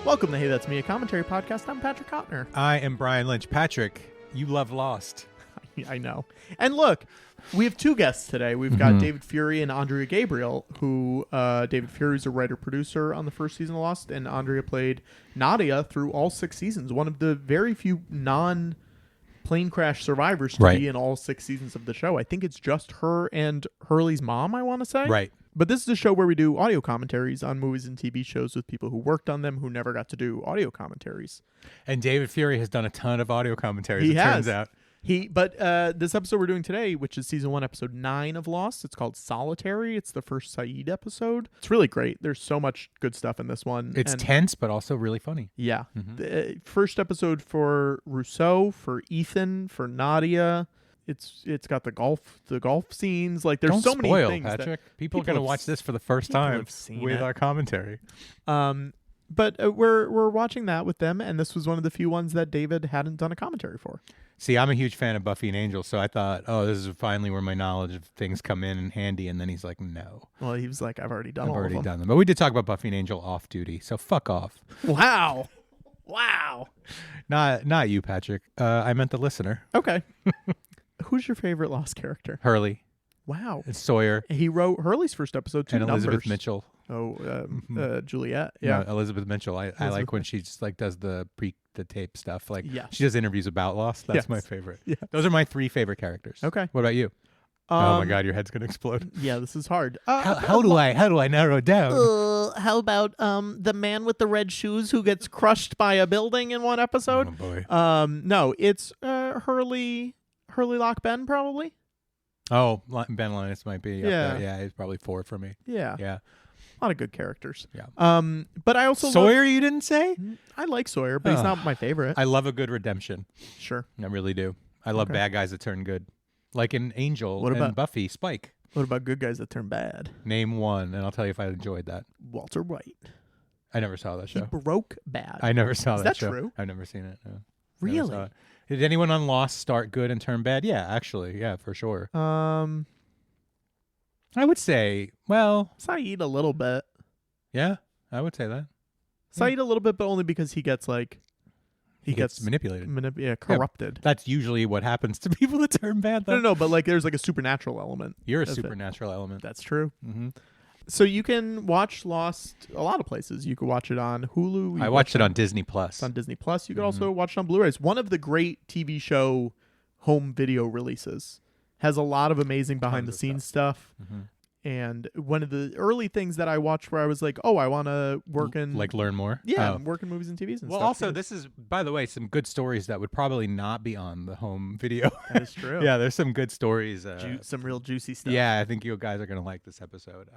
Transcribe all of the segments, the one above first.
Welcome to Hey That's Me, a commentary podcast. I'm Patrick Hotner. I am Brian Lynch. Patrick, you love Lost. I know. And look, we have two guests today. We've got David Fury and Andrea Gabr, who David Fury is a writer-producer on the first season of Lost, and Andrea played Nadia through all 6 seasons. One of the very few non-plane crash survivors to be in all 6 seasons of the show. I think it's just her and Hurley's mom, I want to say. Right. But this is a show where we do audio commentaries on movies and TV shows with people who worked on them who never got to do audio commentaries. And David Fury has done a ton of audio commentaries, turns out. But this episode we're doing today, which is season 1, episode 9 of Lost, it's called Solitary. It's the first Saeed episode. It's really great. There's so much good stuff in this one. It's tense, but also really funny. Yeah. The first episode for Rousseau, for Ethan, for Nadia. It's got the golf scenes. Like there's so many things. Patrick. People are going to watch this for the first time with our commentary. But we're watching that with them, and this was one of the few ones that David hadn't done a commentary for. See, I'm a huge fan of Buffy and Angel, so I thought, this is finally where my knowledge of things come in handy. And then he's like, no. Well, he was like, I've already done them. But we did talk about Buffy and Angel off duty, so fuck off. Wow. Not you, Patrick. I meant the listener. Okay. Who's your favorite Lost character? Hurley. Wow. It's Sawyer. He wrote Hurley's first episode, and Elizabeth Mitchell. Juliet. Yeah. No, Elizabeth Mitchell. I like when she just like does the tape stuff. Like she does interviews about Lost. That's my favorite. Yeah. Those are my 3 favorite characters. Okay. What about you? Oh my God, your head's gonna explode. Yeah, this is hard. How do I narrow it down? How about the man with the red shoes who gets crushed by a building in one episode? Oh boy. No, it's Hurley Lock Ben probably. Oh, Ben Linus might be. Yeah, he's probably 4 for me. Yeah. A lot of good characters. Yeah. But I also Sawyer. You didn't say? I like Sawyer, but he's not my favorite. I love a good redemption. Sure. I really do. I love bad guys that turn good, like in Angel and Buffy. Spike. What about good guys that turn bad? Name one, and I'll tell you if I enjoyed that. Walter White. I never saw that show. He broke bad. I never saw that show. Is that true? I've never seen it. No. Really? Did anyone on Lost start good and turn bad? Yeah, actually. Yeah, for sure. I would say, Saeed a little bit. Yeah, I would say that. Saeed a little bit, but only because he gets like... He gets manipulated. Corrupted. Yeah, that's usually what happens to people that turn bad, though. No, but like there's like a supernatural element. You're a supernatural element. That's true. Mm-hmm. So you can watch Lost a lot of places. You could watch it on Hulu. I watched it on Disney Plus. It's on Disney Plus. You could also watch it on Blu-rays. One of the great TV show home video releases has a lot of amazing behind-the-scenes stuff. Mm-hmm. And one of the early things that I watched where I was like, I want to work in... Like learn more? Yeah, work in movies and TVs and stuff. Well, also, this is, by the way, some good stories that would probably not be on the home video. That is true. Yeah, there's some good stories. Some real juicy stuff. Yeah, I think you guys are going to like this episode.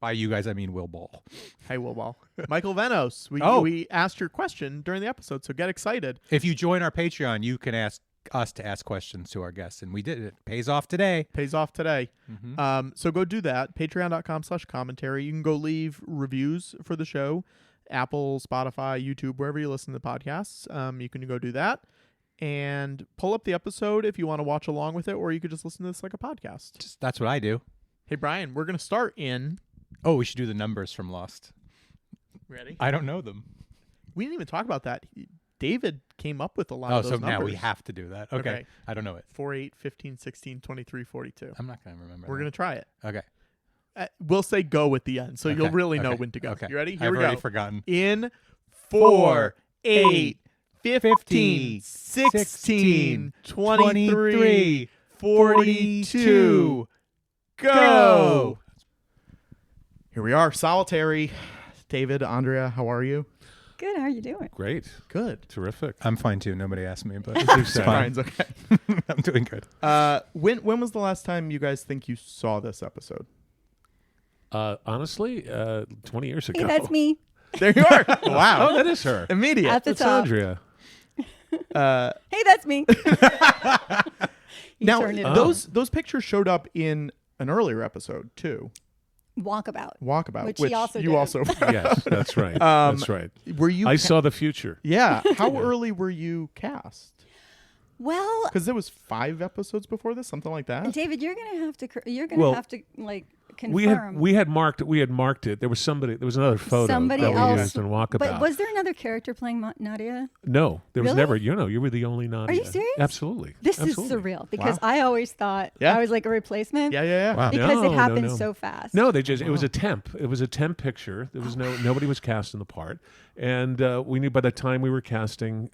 By you guys, I mean Will Ball. Hey, Will Ball. Michael Venos. We asked your question during the episode, so get excited. If you join our Patreon, you can ask us to ask questions to our guests, and we did it. Pays off today. Mm-hmm. So go do that. Patreon.com/commentary. You can go leave reviews for the show. Apple, Spotify, YouTube, wherever you listen to podcasts. You can go do that. And pull up the episode if you want to watch along with it, or you could just listen to this like a podcast. That's what I do. Hey, Brian, we're going to start in... Oh, we should do the numbers from Lost. Ready? I don't know them. We didn't even talk about that. David came up with a lot of those numbers. Oh, so now we have to do that. Okay. I don't know it. 4, 8, 15, 16, 23, 42. I'm not going to remember. We're going to try it. Okay. We'll say go at the end, so you'll really know when to go. Okay. You ready? Here we go. I've already forgotten. In 4, 8, 15, 16, 23, 42, go! Here we are, Solitary. David, Andrea, how are you? Good. How are you doing? Great. Good. Terrific. I'm fine too. Nobody asked me, but it's fine. Brian's okay. I'm doing good. When was the last time you guys think you saw this episode? Honestly, 20 years ago. Hey, that's me. There you are. Wow. Oh, that is her. Immediate. At the That's top. Andrea. Hey, that's me. Now, those pictures showed up in an earlier episode too. Walkabout, which he also you did. also. Yes, that's right. That's right. Were you? I saw the future. Yeah. How early were you cast? Well, because there was 5 episodes before this, something like that. David, you're gonna have to confirm. We had marked it. There was another photo Somebody that we else used in Walkabout. But was there another character playing Nadia? No, there was Really? never. You were the only Nadia. Are you serious? Absolutely. This Absolutely. is surreal because I always thought I was like a replacement. Yeah. Wow. Because it No, happened no. so fast. No, it was a temp. It was a temp picture. There was nobody was cast in the part, and we knew by the time we were casting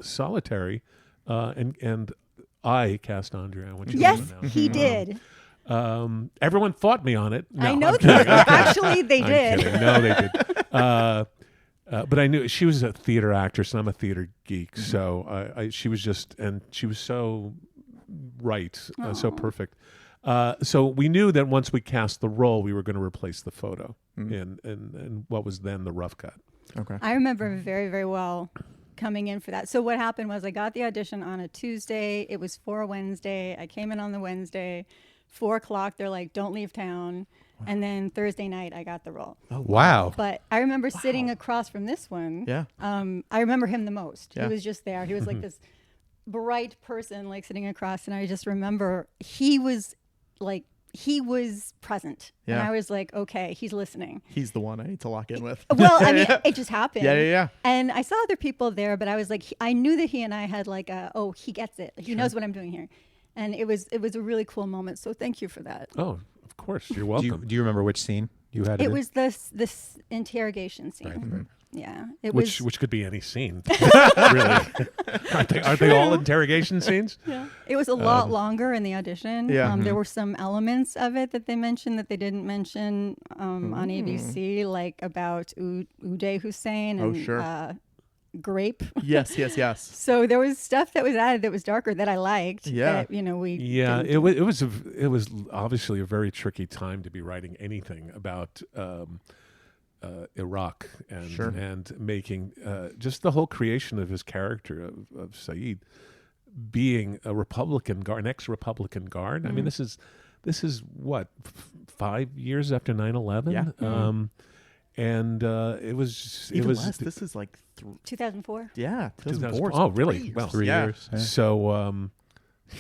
Solitary, and I cast Andrea when she was Yes, announced. he did. Everyone fought me on it. No, I know I'm kidding. that. Actually, they I'm did. kidding. No, they did. But I knew she was a theater actress, and I'm a theater geek. So she was she was so right, so perfect. So we knew that once we cast the role, we were going to replace the photo in what was then the rough cut. Okay. I remember very, very well coming in for that. So what happened was I got the audition on a Tuesday. It was for a Wednesday. I came in on the Wednesday. 4:00, they're like, don't leave town. Wow. And then Thursday night, I got the role. Oh, wow. But I remember sitting across from this one. Yeah. I remember him the most. Yeah. He was just there. He was like this bright person, like sitting across. And I just remember he was present. Yeah. And I was like, okay, he's listening. He's the one I need to lock in with. Well, I mean, it just happened. Yeah. And I saw other people there, but I was like, I knew that he and I had like he gets it. He knows what I'm doing here. And it was a really cool moment. So thank you for that. Oh, of course. You're welcome. Do you remember which scene you had? It was this interrogation scene. Right. Yeah. Which could be any scene. Really. Aren't they all interrogation scenes? Yeah. It was a lot longer in the audition. Yeah. There were some elements of it that they mentioned that they didn't mention on ABC, like about Uday Hussein and grape. Yes. So there was stuff that was added that was darker that I liked. Yeah. That, we. Yeah, it was obviously a very tricky time to be writing anything about Iraq and making just the whole creation of his character of Saeed being a Republican guard, an ex-Republican guard. I mean, this is what 5 years after 9/11. Yeah. And it was less. This is like 2004. Yeah, 2004. Oh, really? Well, 3 years. Yeah. So,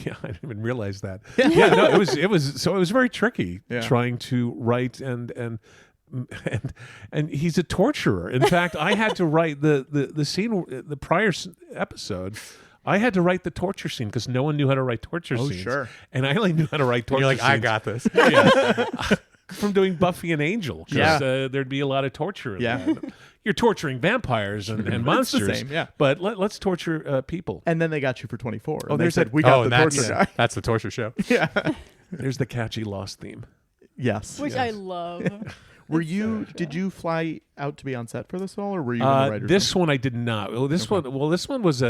yeah, I didn't even realize that. Yeah, no, it was very tricky trying to write and he's a torturer. In fact, I had to write the scene, the prior episode. I had to write the torture scene because no one knew how to write torture scenes. Sure. And I only knew how to write torture You're like, scenes. I got this. From doing Buffy and Angel. There'd be a lot of torture in that. You're torturing vampires and monsters. It's the same, But let's torture people. And then they got you for 24. Oh, they said, we got the torture guy. That's the torture show. Yeah. There's the catchy Lost theme. Yes. Which I love. Did you fly out to be on set for this all, or were you in the writer's This one I did not. Well, this one was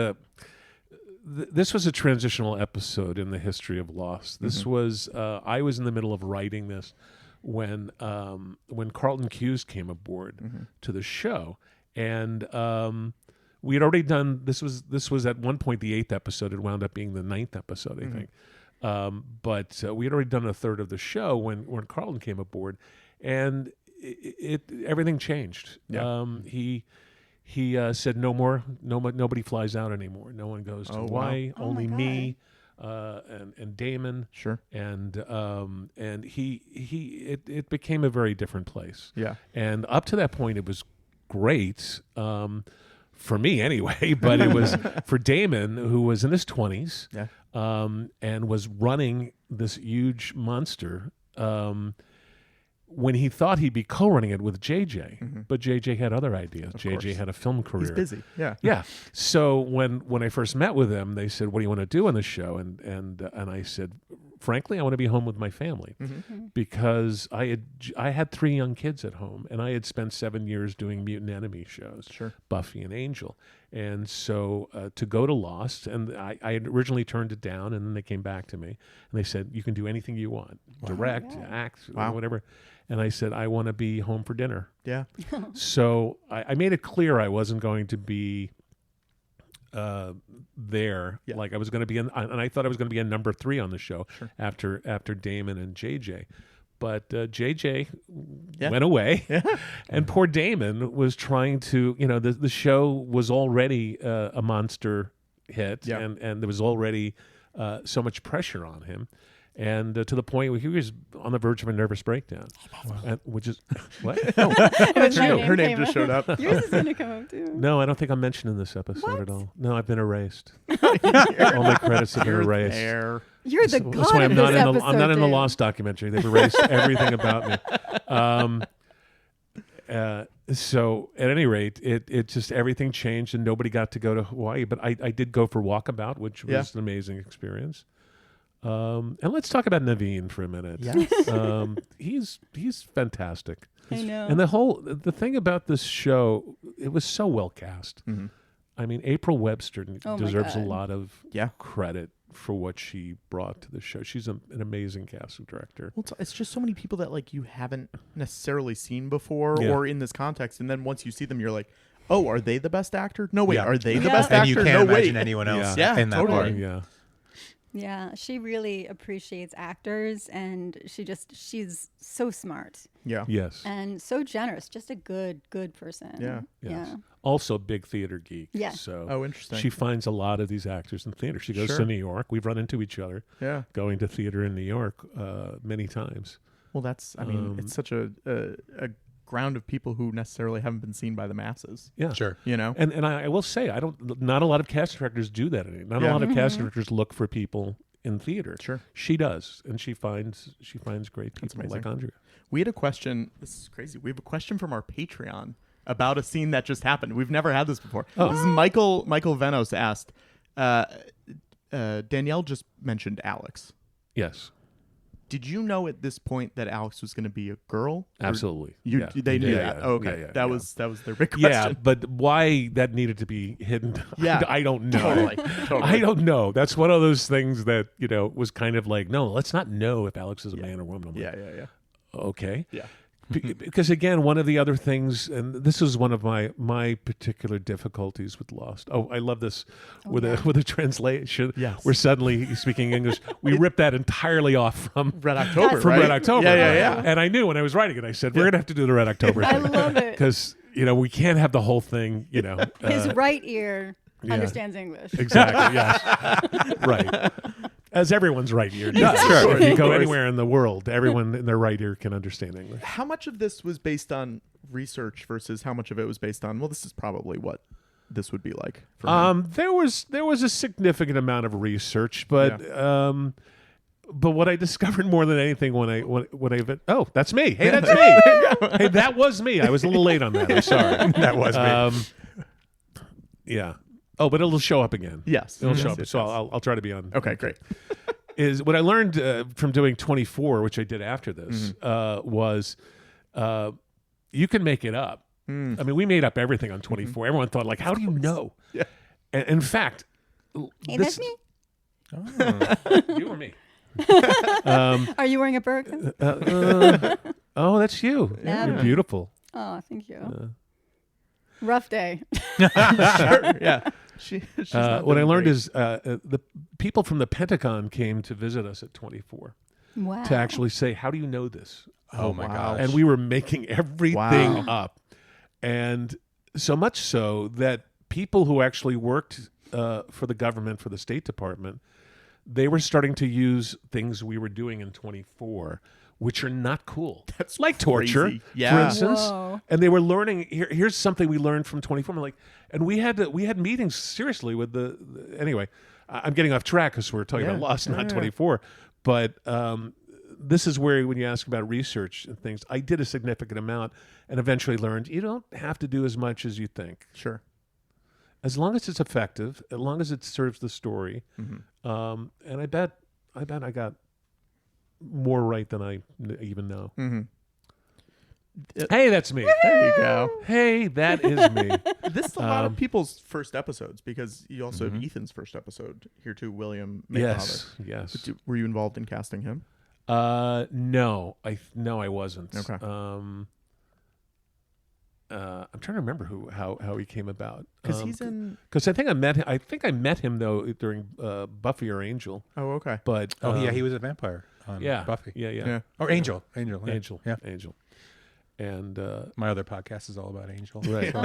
this was a transitional episode in the history of Lost. This was I was in the middle of writing this when Carlton Cuse came aboard to the show, and we had already done this was at one point the 8th episode. It wound up being the 9th episode, I think. But we had already done a third of the show when Carlton came aboard, and everything changed. Yeah. He said nobody flies out anymore. No one goes to Hawaii. Wow. Only Oh my me and Damon. Sure. And it became a very different place. Yeah. And up to that point, it was great for me anyway. But it was for Damon, who was in his 20s, and was running this huge monster. When he thought he'd be co-running it with JJ, but JJ had other ideas. JJ had a film career. He's busy. Yeah. Yeah. So when I first met with them, they said, "What do you want to do on the show?" And I said, "Frankly, I want to be home with my family because I had 3 young kids at home, and I had spent 7 years doing Mutant Enemy shows, Buffy and Angel, and so to go to Lost, and I had originally turned it down, and then they came back to me and they said, "You can do anything you want, direct, act, whatever." And I said, I want to be home for dinner. Yeah. So I made it clear I wasn't going to be there. Yeah. Like I was going to be in, and I thought I was going to be in number 3 on the show after Damon and JJ. But JJ went away, and poor Damon was trying to, the show was already a monster hit, and there was already so much pressure on him. And to the point where he was on the verge of a nervous breakdown, which is what? Her name just showed up. Yours is going to come up too. No, I don't think I'm mentioned in this episode at all. No, I've been erased. All my credits have been erased. You're the god That's why of this episode. I'm not in the Lost documentary. They've erased everything about me. So at any rate, it just everything changed and nobody got to go to Hawaii. But I did go for Walkabout, which was an amazing experience. And let's talk about Naveen for a minute. Yes. He's fantastic. I know. And the thing about this show, it was so well cast. Mm-hmm. I mean, April Webster deserves a lot of Yeah. credit for what she brought to the show. She's an amazing casting director. Well, it's just so many people that like you haven't necessarily seen before or in this context, and then once you see them, you're like, oh, are they the best actor? No, wait, are they the best actor? And you can't no, imagine wait. anyone else Yeah, in that totally. part. Yeah. Yeah, she really appreciates actors, and she's so smart Yeah. Yes. and so generous. Just a good person. Yeah. Yes. Yeah. Also, big theater geek. Yeah. So Oh, interesting. she finds a lot of these actors in theater. She goes Sure. to New York. We've run into each other Yeah. going to theater in New York many times. Well, that's. I mean, it's such a ground of people who necessarily haven't been seen by the masses. Yeah. Sure. You know. And I will say, not a lot of casting directors do that. Not a lot of casting directors look for people in theater. Sure. She does, and she finds great That's people amazing. like Andrea. We had a question. This is crazy. We have a question from our Patreon about a scene that just happened. We've never had this before. This is Michael Venos asked. Danielle just mentioned Alex. Yes. Did you know at this point that Alex was going to be a girl? Or Absolutely. They knew Yeah, that. yeah, Oh, okay. yeah, that yeah. was their big question. Yeah, but why that needed to be hidden, Yeah. I don't know. Totally. I don't know. That's one of those things that, was kind of like, no, let's not know if Alex is a man or woman. I'm like, Yeah. okay. Yeah. Because again, one of the other things, and this is one of my particular difficulties with Lost. Oh, I love this with a translation. Yes. Where suddenly he's speaking English. We ripped that entirely off from Red October, From right? Red October. Yeah. And I knew when I was writing it, I said, we're going to have to do the Red October I thing. love it. Because, we can't have the whole thing, His right ear understands English. Exactly, yes. Right. As everyone's right ear does. Sure. If you go anywhere in the world, everyone in their right ear can understand English. How much of this was based on research versus how much of it was based on, well, this is probably what this would be like for him? There was a significant amount of research, but what I discovered more than anything when I oh, that's me. Hey, that's me. Hey, that was me. I was a little late on that. I'm sorry. That was me. Yeah. Oh, but it'll show up again. Yes. It'll show Yes, up. it So does. I'll try to be on. Okay, great. Is what I learned from doing 24, which I did after this, was you can make it up. I mean, we made up everything on 24. Everyone thought, like, how do you know? Yeah. And in fact, Hey, that's me. you or me? Are you wearing a burqa? Oh, that's you. Yeah. You're beautiful. Oh, thank you. Rough day. Sure. Yeah. She's not What I doing learned great. is the people from the Pentagon came to visit us at 24 Wow. to actually say, how do you know this? Oh my gosh. And we were making everything up. And so much so that people who actually worked for the government, for the State Department, they were starting to use things we were doing in 24, which are not cool. That's like torture, crazy. Yeah. for instance. Whoa. And they were learning. Here's something we learned from 24. I'm like, and we had meetings seriously with the anyway. I'm getting off track because we're talking about Lost, not 24. But this is where when you ask about research and things, I did a significant amount and eventually learned you don't have to do as much as you think. Sure. As long as it's effective, as long as it serves the story. And I bet I got more right than I even know. Hey, that's me. There you go. Hey, that is me. This is a lot of people's first episodes because you also have Ethan's first episode here too, William. Yes. Were you involved in casting him? No, I wasn't. Okay. I'm trying to remember how he came about. Because he's in. Because I think I met him though during Buffy or Angel. Oh, okay. But he was a vampire on Buffy. Yeah. Or Angel. Angel. Yeah. Angel. And my other podcast is all about Angel. right.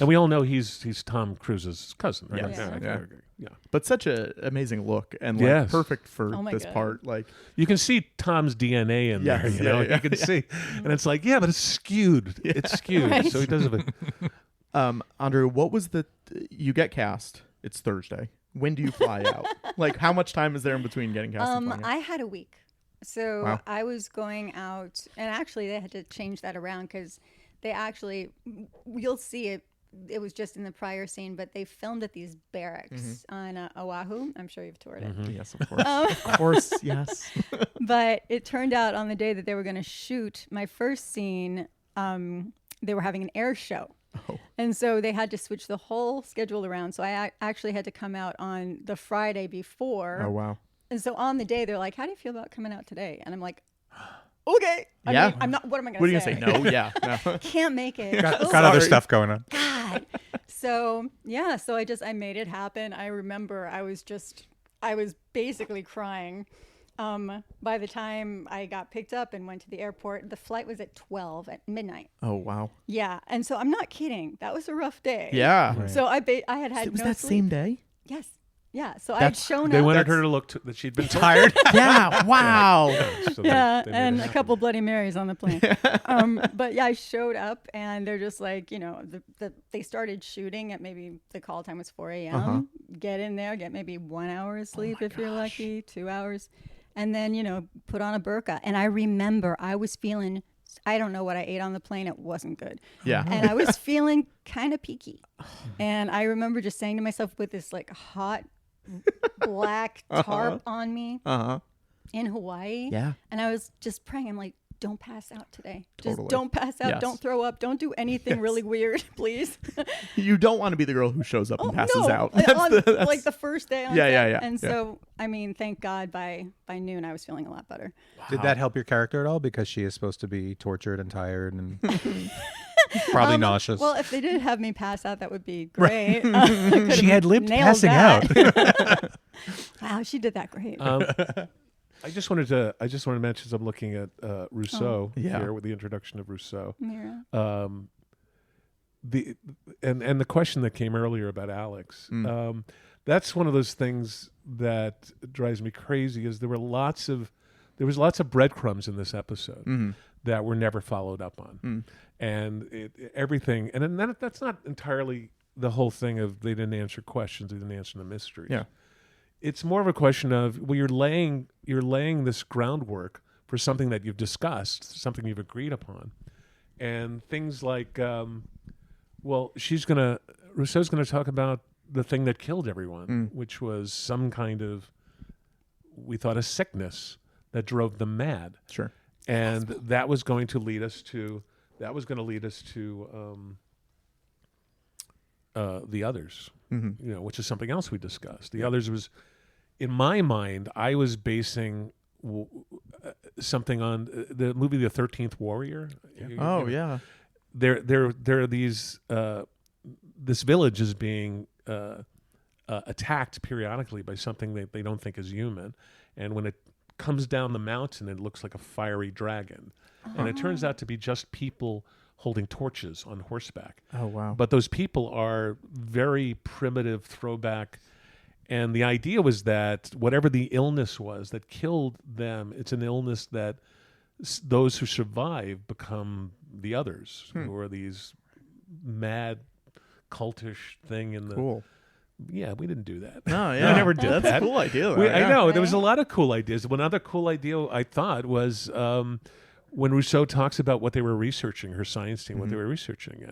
And we all know he's Tom Cruise's cousin, right? Yes. Yeah. Yeah. But such a amazing look and perfect for this part. Like you can see Tom's DNA in there. You know, you can see, and it's like, but it's skewed. Yeah. It's skewed. Right. So he does it. Andrea, what was you get cast? It's Thursday. When do you fly out? Like, how much time is there in between getting cast and flying out? I had a week. So I was going out, and actually they had to change that around because they actually, you'll see it. It was just in the prior scene, but they filmed at these barracks on Oahu. I'm sure you've toured it. Yes, of course. Of course, yes. But it turned out on the day that they were going to shoot my first scene, they were having an air show. Oh. And so they had to switch the whole schedule around. So I actually had to come out on the Friday before. Oh, wow. And so on the day, they're like, how do you feel about coming out today? And I'm like, okay. I mean, I'm not, what am I going to say? What are you going to say? No, no. Can't make it. Got other stuff going on. God. So, so I made it happen. I remember I was basically crying. By the time I got picked up and went to the airport, the flight was at 12 at midnight. Oh, wow. Yeah. And so I'm not kidding. That was a rough day. Yeah. Right. So I had was no that sleep. Same day? Yes. Yeah. So I had shown They up. wanted her to look that she'd been tired. Yeah. Wow. So and a couple Bloody Marys on the plane. But I showed up and they're just like, they started shooting at maybe the call time was 4 a.m. Get in there, get maybe 1 hour of sleep if you're lucky, 2 hours. And then, put on a burqa. And I remember I was feeling, I don't know what I ate on the plane. It wasn't good. Yeah. And I was feeling kind of peaky. And I remember just saying to myself with this like hot black tarp on me in Hawaii. Yeah. And I was just praying. I'm like, don't pass out today. Just Totally. don't pass out. Yes. Don't throw up. Don't do anything really weird, please. You don't want to be the girl who shows up and passes out. Like the first day on set. Yeah. And so, I mean, thank God by noon I was feeling a lot better. Wow. Did that help your character at all? Because she is supposed to be tortured and tired and probably nauseous. Well, if they did have me pass out, that would be great. She had lived passing out. Wow, she did that great. I just wanted to mention, I'm looking at Rousseau here with the introduction of Rousseau. Mira. The question that came earlier about Alex. That's one of those things that drives me crazy. Is there was lots of breadcrumbs in this episode that were never followed up on, and everything. And then that's not entirely the whole thing of they didn't answer questions, they didn't answer the mysteries. Yeah. It's more of a question of, well, you're laying this groundwork for something that you've discussed, something you've agreed upon, and things like, Rousseau's going to talk about the thing that killed everyone, which was some kind of, we thought, a sickness that drove them mad. Sure, and that was going to lead us to the others, which is something else we discussed. The others was, in my mind, I was basing something on the movie The 13th Warrior. Yeah. There are these. This village is being attacked periodically by something that they don't think is human, and when it comes down the mountain, it looks like a fiery dragon, and it turns out to be just people holding torches on horseback. Oh, wow. But those people are very primitive throwback. And the idea was that whatever the illness was that killed them, it's an illness that those who survive become the others, who are these mad, cultish thing in the... Cool. Yeah, we didn't do that. No, yeah. We never did that. That's a cool idea. I know. There was a lot of cool ideas. One other cool idea I thought was... when Rousseau talks about what they were researching, her science team, what they were researching,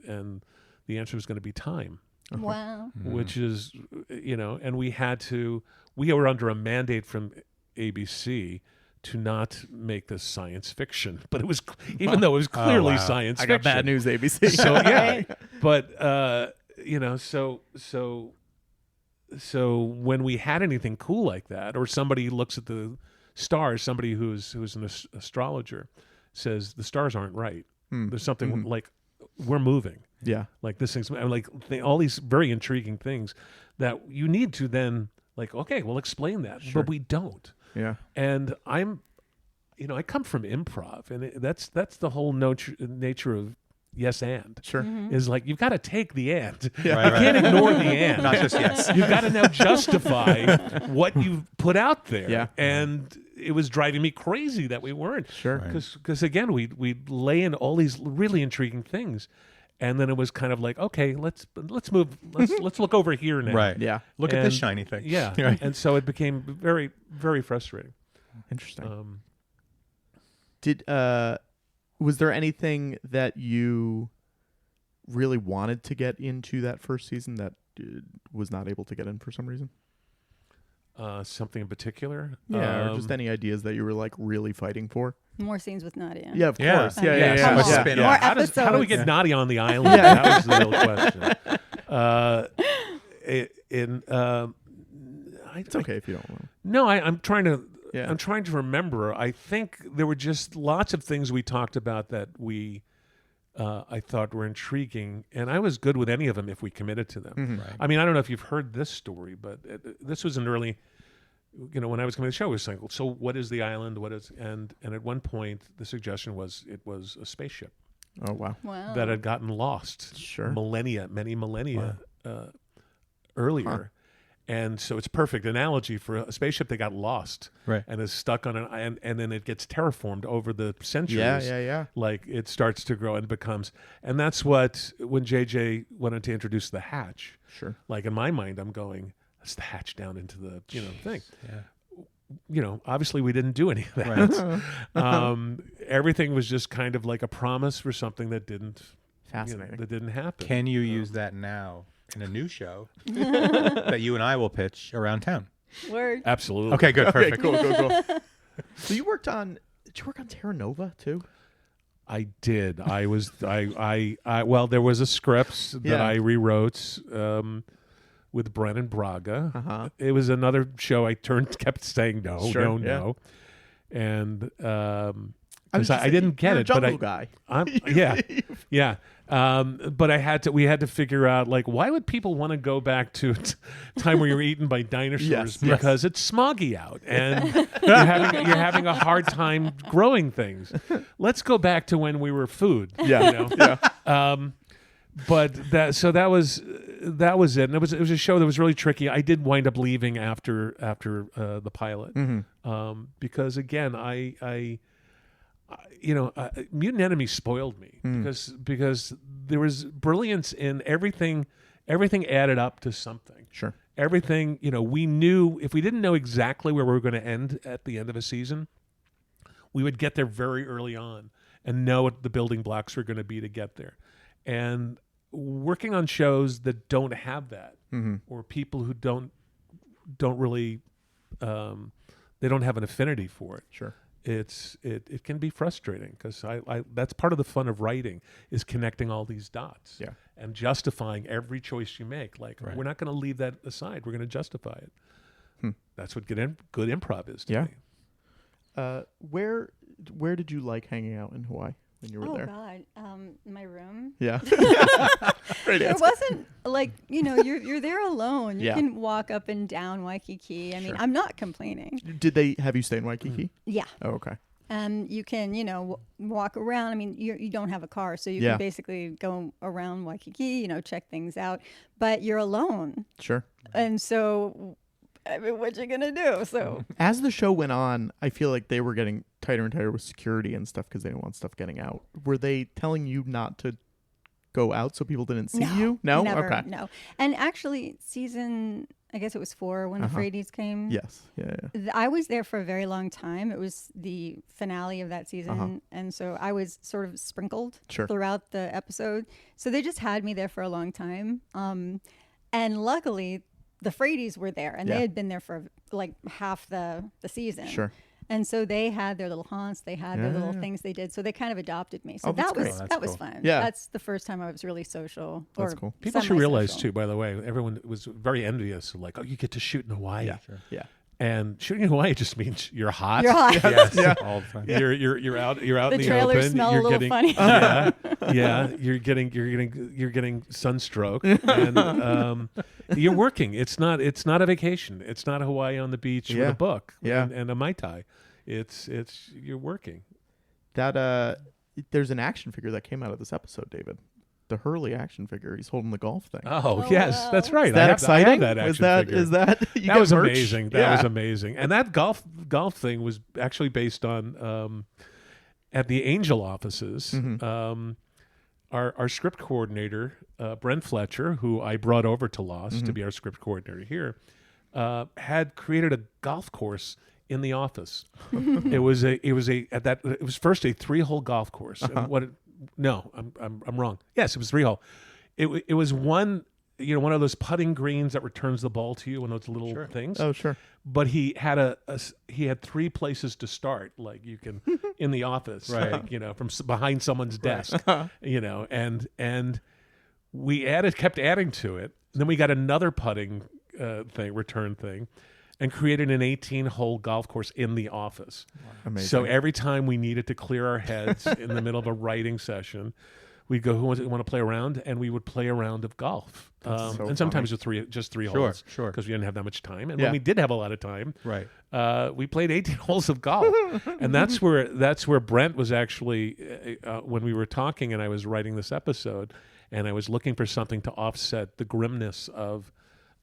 and the answer was going to be time. Wow. Which is, and we were under a mandate from ABC to not make this science fiction, but it was, even though it was clearly science fiction. I got bad news, ABC. So yeah, but so when we had anything cool like that, or somebody looks at the stars, somebody who's an astrologer says the stars aren't right. There's something like we're moving. Yeah, like this thing's all these very intriguing things that you need to then okay, we'll explain that, but we don't. Yeah, and I come from improv, and that's the whole nature of yes and. Sure. Is like, you've got to take the and. Yeah. You can't ignore the and. Not just yes. You've got to now justify what you've put out there. Yeah. And it was driving me crazy that we weren't. Sure. Because again, we'd lay in all these really intriguing things. And then it was kind of like, okay, let's move. Let's look over here now. Right. Yeah. Look at this shiny thing. Yeah. Right. And so it became very, very frustrating. Interesting. Was there anything that you really wanted to get into that first season that was not able to get in for some reason? Something in particular? Yeah, or just any ideas that you were like really fighting for? More scenes with Nadia. Yeah, of Yeah. course. Yeah. Come on. Yeah. Spin More off. How do we episodes. get Nadia on the island? Yeah. That was the real question. It's okay if you don't want to. No, I'm trying to. Yeah. I'm trying to remember. I think there were just lots of things we talked about that I thought were intriguing, and I was good with any of them if we committed to them. Mm-hmm. Right. I mean, I don't know if you've heard this story, but this was an early. When I was coming to the show, I was saying, so what is the island? What is and at one point the suggestion was it was a spaceship Oh, wow. Wow. that had gotten lost Sure. many millennia earlier. And so it's a perfect analogy for a spaceship that got lost Right. and is stuck on and then it gets terraformed over the centuries. Yeah. Like it starts to grow and becomes, and that's what, when JJ wanted to introduce the hatch, Sure. like in my mind, I'm going, that's the hatch down into the, thing. Yeah. Obviously we didn't do any of that. Everything was just kind of like a promise for something that didn't, Fascinating. that didn't happen. Can you use that now in a new show that you and I will pitch around town? Word. Absolutely. Okay, good, Okay, perfect. cool. So you worked on? Did you work on Terra Nova too? I did. I was. I. Well, there was a script that Yeah. I rewrote with Brennan Braga. Uh-huh. It was another show. I kept saying no, Sure, no, and was because just I didn't get you're a it, but jungle guy. yeah. But we had to figure out, like, why would people want to go back to a time where you were eaten by dinosaurs? Yes. Because it's smoggy out and you're having a hard time growing things. Let's go back to when we were food. Yeah. Yeah. But that was it. And it was a show that was really tricky. I did wind up leaving after the pilot because again Mutant Enemy spoiled me because there was brilliance in everything. Everything added up to something. Sure. Everything, we knew, if we didn't know exactly where we were going to end at the end of a season, we would get there very early on and know what the building blocks were going to be to get there. And working on shows that don't have that, or people who don't really, they don't have an affinity for it. Sure. It can be frustrating because I that's part of the fun of writing is connecting all these dots and justifying every choice you make. Like, we're not going to leave that aside. We're going to justify it. That's what good improv is to me. Where did you like hanging out in Hawaii when you were there? Oh God, my room. Yeah. There wasn't like you're there alone. You Yeah. can walk up and down Waikiki. I mean, I'm not complaining. Did they have you stay in Waikiki? Yeah. Oh, okay. You can walk around. I mean, you don't have a car, so you Yeah. can basically go around Waikiki. Check things out, but you're alone, Sure. and so. I mean, what you gonna do? So As the show went on, I feel like they were getting tighter and tighter with security and stuff because they didn't want stuff getting out. Were they telling you not to go out so people didn't see you? No? Never, Okay. no. And actually, I guess it was 4 when the Fradies came. Yes. Yeah. I was there for a very long time. It was the finale of that season, and so I was sort of sprinkled throughout the episode. So they just had me there for a long time. And luckily, the Fradies were there, and they had been there for like half the season. Sure. And so they had their little haunts, they had their little things they did. So they kind of adopted me. So that's that was great. that was cool. fun. Yeah. That's the first time I was really social. That's or cool. People should realize semi-social. too, by the way, everyone was very envious. Like, oh, you get to shoot in Hawaii. Yeah. Sure. Yeah. And shooting in Hawaii just means you're hot. You're hot. Yes, all the time. You're out The in the trailers open. smell You're a little getting, funny. Yeah. You're getting sunstroke, and you're working. It's not a vacation. It's not a Hawaii on the beach with Yeah. a book Yeah. and a Mai Tai. It's you're working. That there's an action figure that came out of this episode, David. The Hurley action figure. He's holding the golf thing. Oh yes, wow. That's right. Is that exciting? I have that action figure. Is that that was merch? Amazing. That was amazing. And that golf thing was actually based on at the Angel offices. Mm-hmm. Our script coordinator, Brent Fletcher, who I brought over to Lost to be our script coordinator here, had created a golf course in the office. It was first a 3-hole golf course. And I'm wrong. Yes, it was 3-hole. It was one of those putting greens that returns the ball to you, one of those little things. Oh, sure. But he had he had 3 places to start, like you can in the office, right? From behind someone's desk, and we kept adding to it. And then we got another putting return thing, and created an 18-hole golf course in the office. Amazing. So every time we needed to clear our heads in the middle of a writing session, we'd go, who want to play a round? And we would play a round of golf. And sometimes just three holes. Sure. Because we didn't have that much time. And when we did have a lot of time, we played 18 holes of golf. And that's where Brent was actually, when we were talking and I was writing this episode, and I was looking for something to offset the grimness of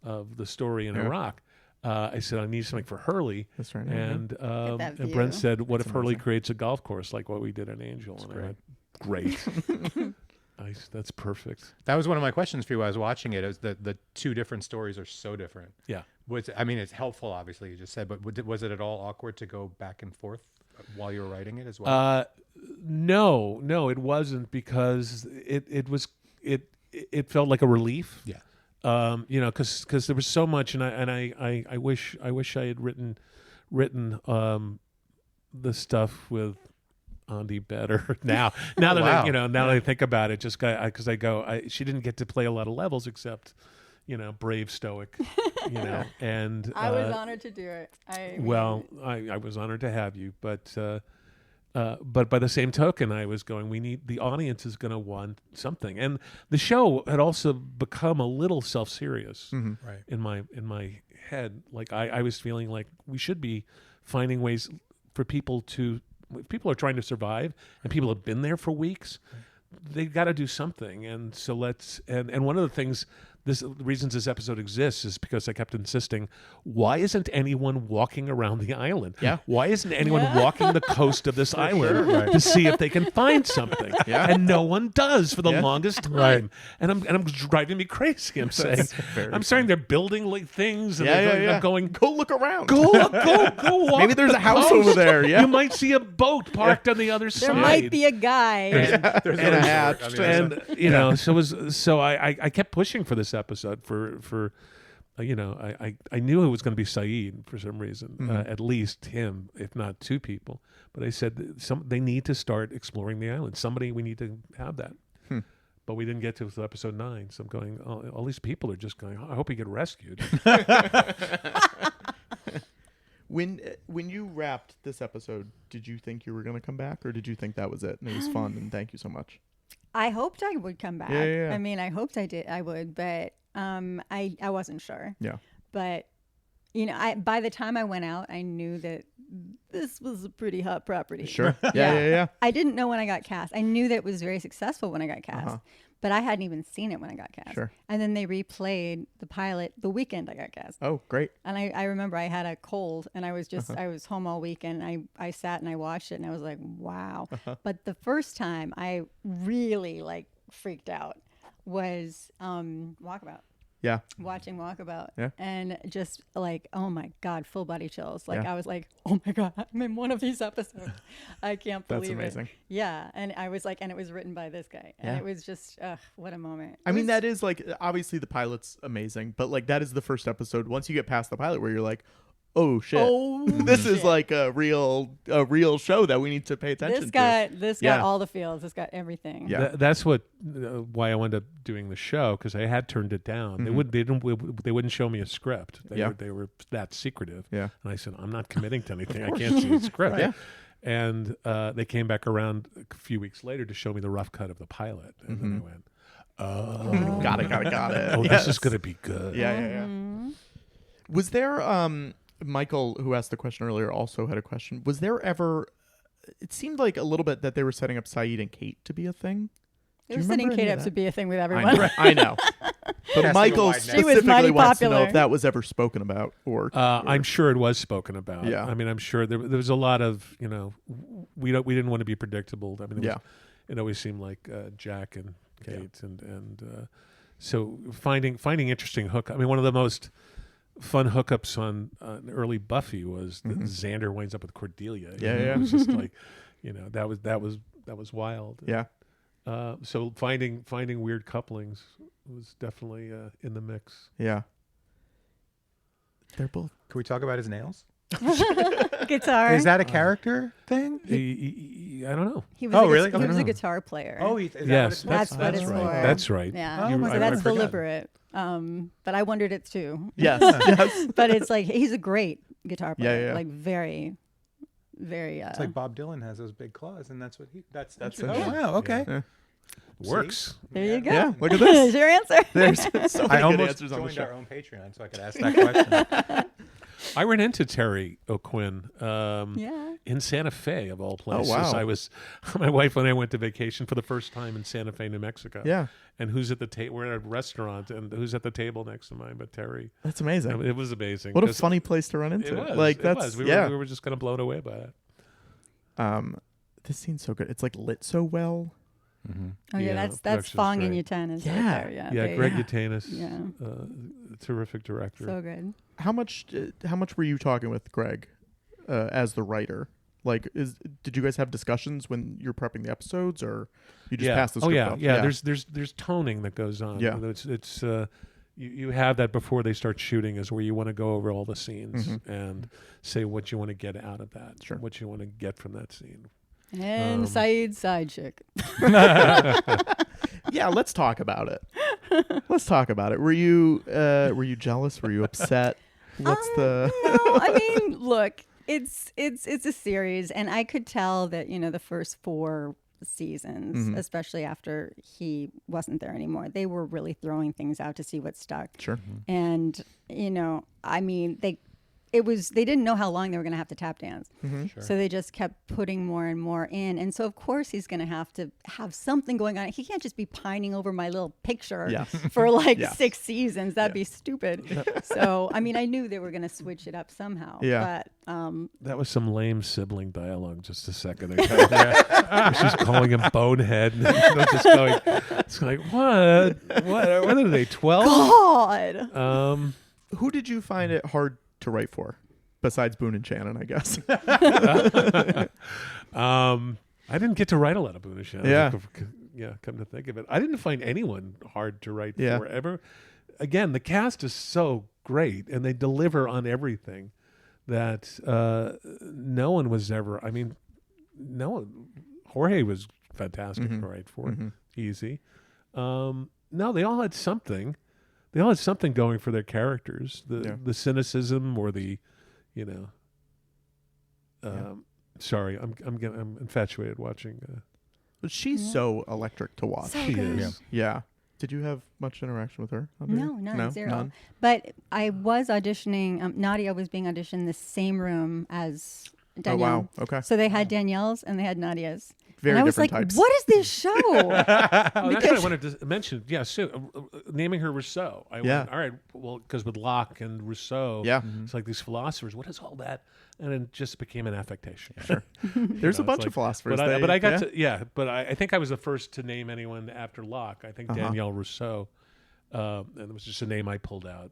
the story in Iraq. I said, I need something for Hurley. That's right. And Brent said, what if Hurley creates a golf course like what we did in Angel? And I went, great. That's perfect. That was one of my questions for you while I was watching it. Is the 2 different stories are so different. Yeah. It's helpful, obviously, you just said, but was it at all awkward to go back and forth while you were writing it as well? No, it wasn't, because it felt like a relief. Yeah. Because there was so much, and I wish I had written the stuff with Andy better now. Now that I think about it, just because she didn't get to play a lot of levels except, brave stoic, and I was honored to do it. I was honored to have you, but by the same token, I was going, the audience is going to want something. And the show had also become a little self-serious right. in my head. Like I was feeling like we should be finding ways for people if people are trying to survive and people have been there for weeks, they got to do something. And so and one of the things, the reasons this episode exists is because I kept insisting, why isn't anyone walking around the island? Yeah. Why isn't anyone walking the coast of this island to see if they can find something? Yeah. And no one does for the longest time. Right. And I'm driving me crazy. I'm saying they're building like things. And I'm going, go look around. Go walk. Maybe there's a house over there. Yeah. You might see a boat parked on the other side. There might be a guy. And a hatch. So I kept pushing for this episode for I knew it was going to be Saeed for some reason, at least him, if not 2 people. But I said they need to start exploring the island. We need to have that. But we didn't get to episode 9. So I'm going, all these people are just going, I hope we get rescued. When you wrapped this episode, did you think you were going to come back, or did you think that was it and it was fun and thank you so much? I hoped I would come back. Yeah. I mean, I hoped I would, but I wasn't sure. Yeah. But by the time I went out, I knew that this was a pretty hot property. Sure. Yeah. I didn't know when I got cast. I knew that it was very successful when I got cast. But I hadn't even seen it when I got cast. Sure. And then they replayed the pilot the weekend I got cast. Oh, great. And I remember I had a cold and I was I was home all weekend. I sat and I watched it and I was like, wow. But the first time I really freaked out was Walkabout. Yeah. Watching Walkabout. Yeah. And just oh my God, full body chills. Yeah. I was like, oh my God, I'm in one of these episodes. I can't believe it. That's amazing. Yeah. And I was and it was written by this guy. And it was just, what a moment. I mean, that is obviously the pilot's amazing, but that is the first episode. Once you get past the pilot where you're like, oh shit, this is like a real show that we need to pay attention to. This got all the feels. This got everything. Yeah. That's what why I wound up doing the show, because I had turned it down. They wouldn't show me a script. They were that secretive. Yeah. And I said, I'm not committing to anything. I can't see a script. Yeah. And they came back around a few weeks later to show me the rough cut of the pilot, and then I went, oh, got it. Oh, this is gonna be good. Yeah. Was there Michael, who asked the question earlier, also had a question. Was there ever it seemed like a little bit that they were setting up Saeed and Kate to be a thing. They were setting Kate up to be a thing with everyone. I know. But Michael specifically wants to know if that was ever spoken about, or I'm sure it was spoken about. Yeah. I mean, I'm sure there was a lot of, we didn't want to be predictable. I mean, it always seemed like Jack and Kate, and so finding interesting hook. I mean, one of the most fun hookups on early Buffy was that Xander winds up with Cordelia. Yeah. It was just like, that was wild. Yeah. So finding weird couplings was definitely in the mix. Yeah. They're both. Can we talk about his nails? Guitar. Is that a character thing? I don't know. He was really? He was a guitar player. Oh, yes, that's what it's for. That's right. Yeah. Oh, so that's deliberate. But I wondered it too. Yes. Yes. But it's like he's a great guitar player. Yeah. Like very, very. It's like Bob Dylan has those big claws, and that's what he. That's it. Oh wow. Okay. Yeah. Works. There you go. Yeah. Look at this. There's your answer. There's so many I good almost answers on the joined show. our own Patreon so I could ask that question. I ran into Terry O'Quinn Yeah. in Santa Fe, of all places. wow. I was my wife and I went to vacation for the first time in Santa Fe, New Mexico. Yeah. And who's at the table? We're at a restaurant, and who's at the table next to mine but Terry? That's amazing. It was amazing. What a funny place to run into. It was. Like it that's was. We were just kind of blown away by it. This scene's so good. It's like lit so well. Mm-hmm. Oh yeah, Yeah, that's production's Fong and great. Yutanis. Yeah. Right there. Yeah, they- Greg Utanis, Yeah. terrific director. So good. How much were you talking with Greg as the writer? Like, did you guys have discussions when you're prepping the episodes, or you just passed the script off? Yeah. There's toning that goes on. Yeah. It's you have that before they start shooting, is where you want to go over all the scenes and say what you want to get out of that, Sure. what you want to get from that scene. And Saeed's side chick. Yeah, let's talk about it. Let's talk about it. Were you jealous? Were you upset? What's the? No, I mean, look, it's a series, and I could tell that the first 4 seasons, especially after he wasn't there anymore, they were really throwing things out to see what stuck. Sure. And I mean, they didn't know how long they were going to have to tap dance. Sure. So they just kept putting more and more in. And so, of course, he's going to have something going on. He can't just be pining over my little picture for like 6 seasons. That'd be stupid. So, I mean, I knew they were going to switch it up somehow. Yeah. But That was some lame sibling dialogue just a second ago. She's calling him bonehead. And just going, it's like, what are they, 12? God. Who did you find it hard to write for, besides Boone and Shannon, I guess? I didn't get to write a lot of Boone and Shannon. Yeah. Come to think of it, I didn't find anyone hard to write Yeah. for ever. Again, the cast is so great, and they deliver on everything that no one was ever. I mean, Jorge was fantastic to write for. Easy. No, they all had something. They all had something going for their characters. The cynicism, or the, sorry, I'm infatuated watching. But she's so electric to watch. So She good. is. Yeah. Did you have much interaction with her? Andrea? No, zero. None? But I was auditioning. Nadia was being auditioned in the same room as Danielle. Oh, wow. Okay. So they had Danielle's and they had Nadia's. Very and I was different like, types. what is this show? Oh, that's what I wanted to mention. Yeah, so naming her Rousseau. I went, all right, well, because with Locke and Rousseau, it's like these philosophers. What is all that? And it just became an affectation. Sure. There's a bunch of philosophers. But I got to, but I think I was the first to name anyone after Locke. I think Danielle Rousseau, and it was just a name I pulled out.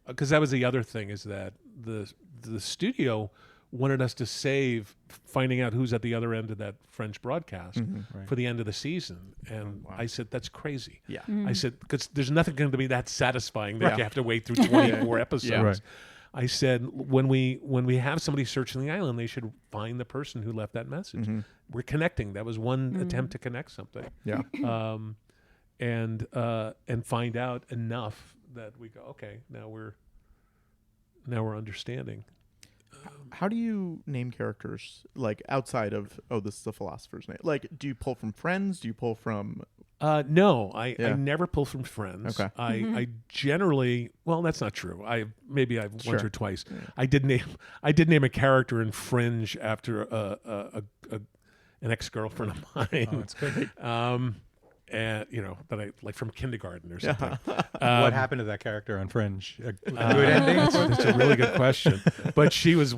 Because that was the other thing, is that the studio wanted us to save finding out who's at the other end of that French broadcast for the end of the season. And I said, that's crazy. Yeah. I said, because there's nothing going to be that satisfying that you have to wait through 24 episodes. Yeah. Right. I said, when we have somebody searching the island, they should find the person who left that message. We're connecting. That was one attempt to connect something. Yeah. And find out enough that we go, okay, now we're understanding. How do you name characters, like outside of, this is the philosopher's name? Like, do you pull from Friends? Do you pull from No, I never pull from friends. Okay. I generally, well, that's not true. I've once Sure. or twice. Yeah. I did name a character in Fringe after an ex-girlfriend of mine. Oh, that's good. And that I like from kindergarten or something. What happened to that character on Fringe? A good ending? That's a really good question. But she was,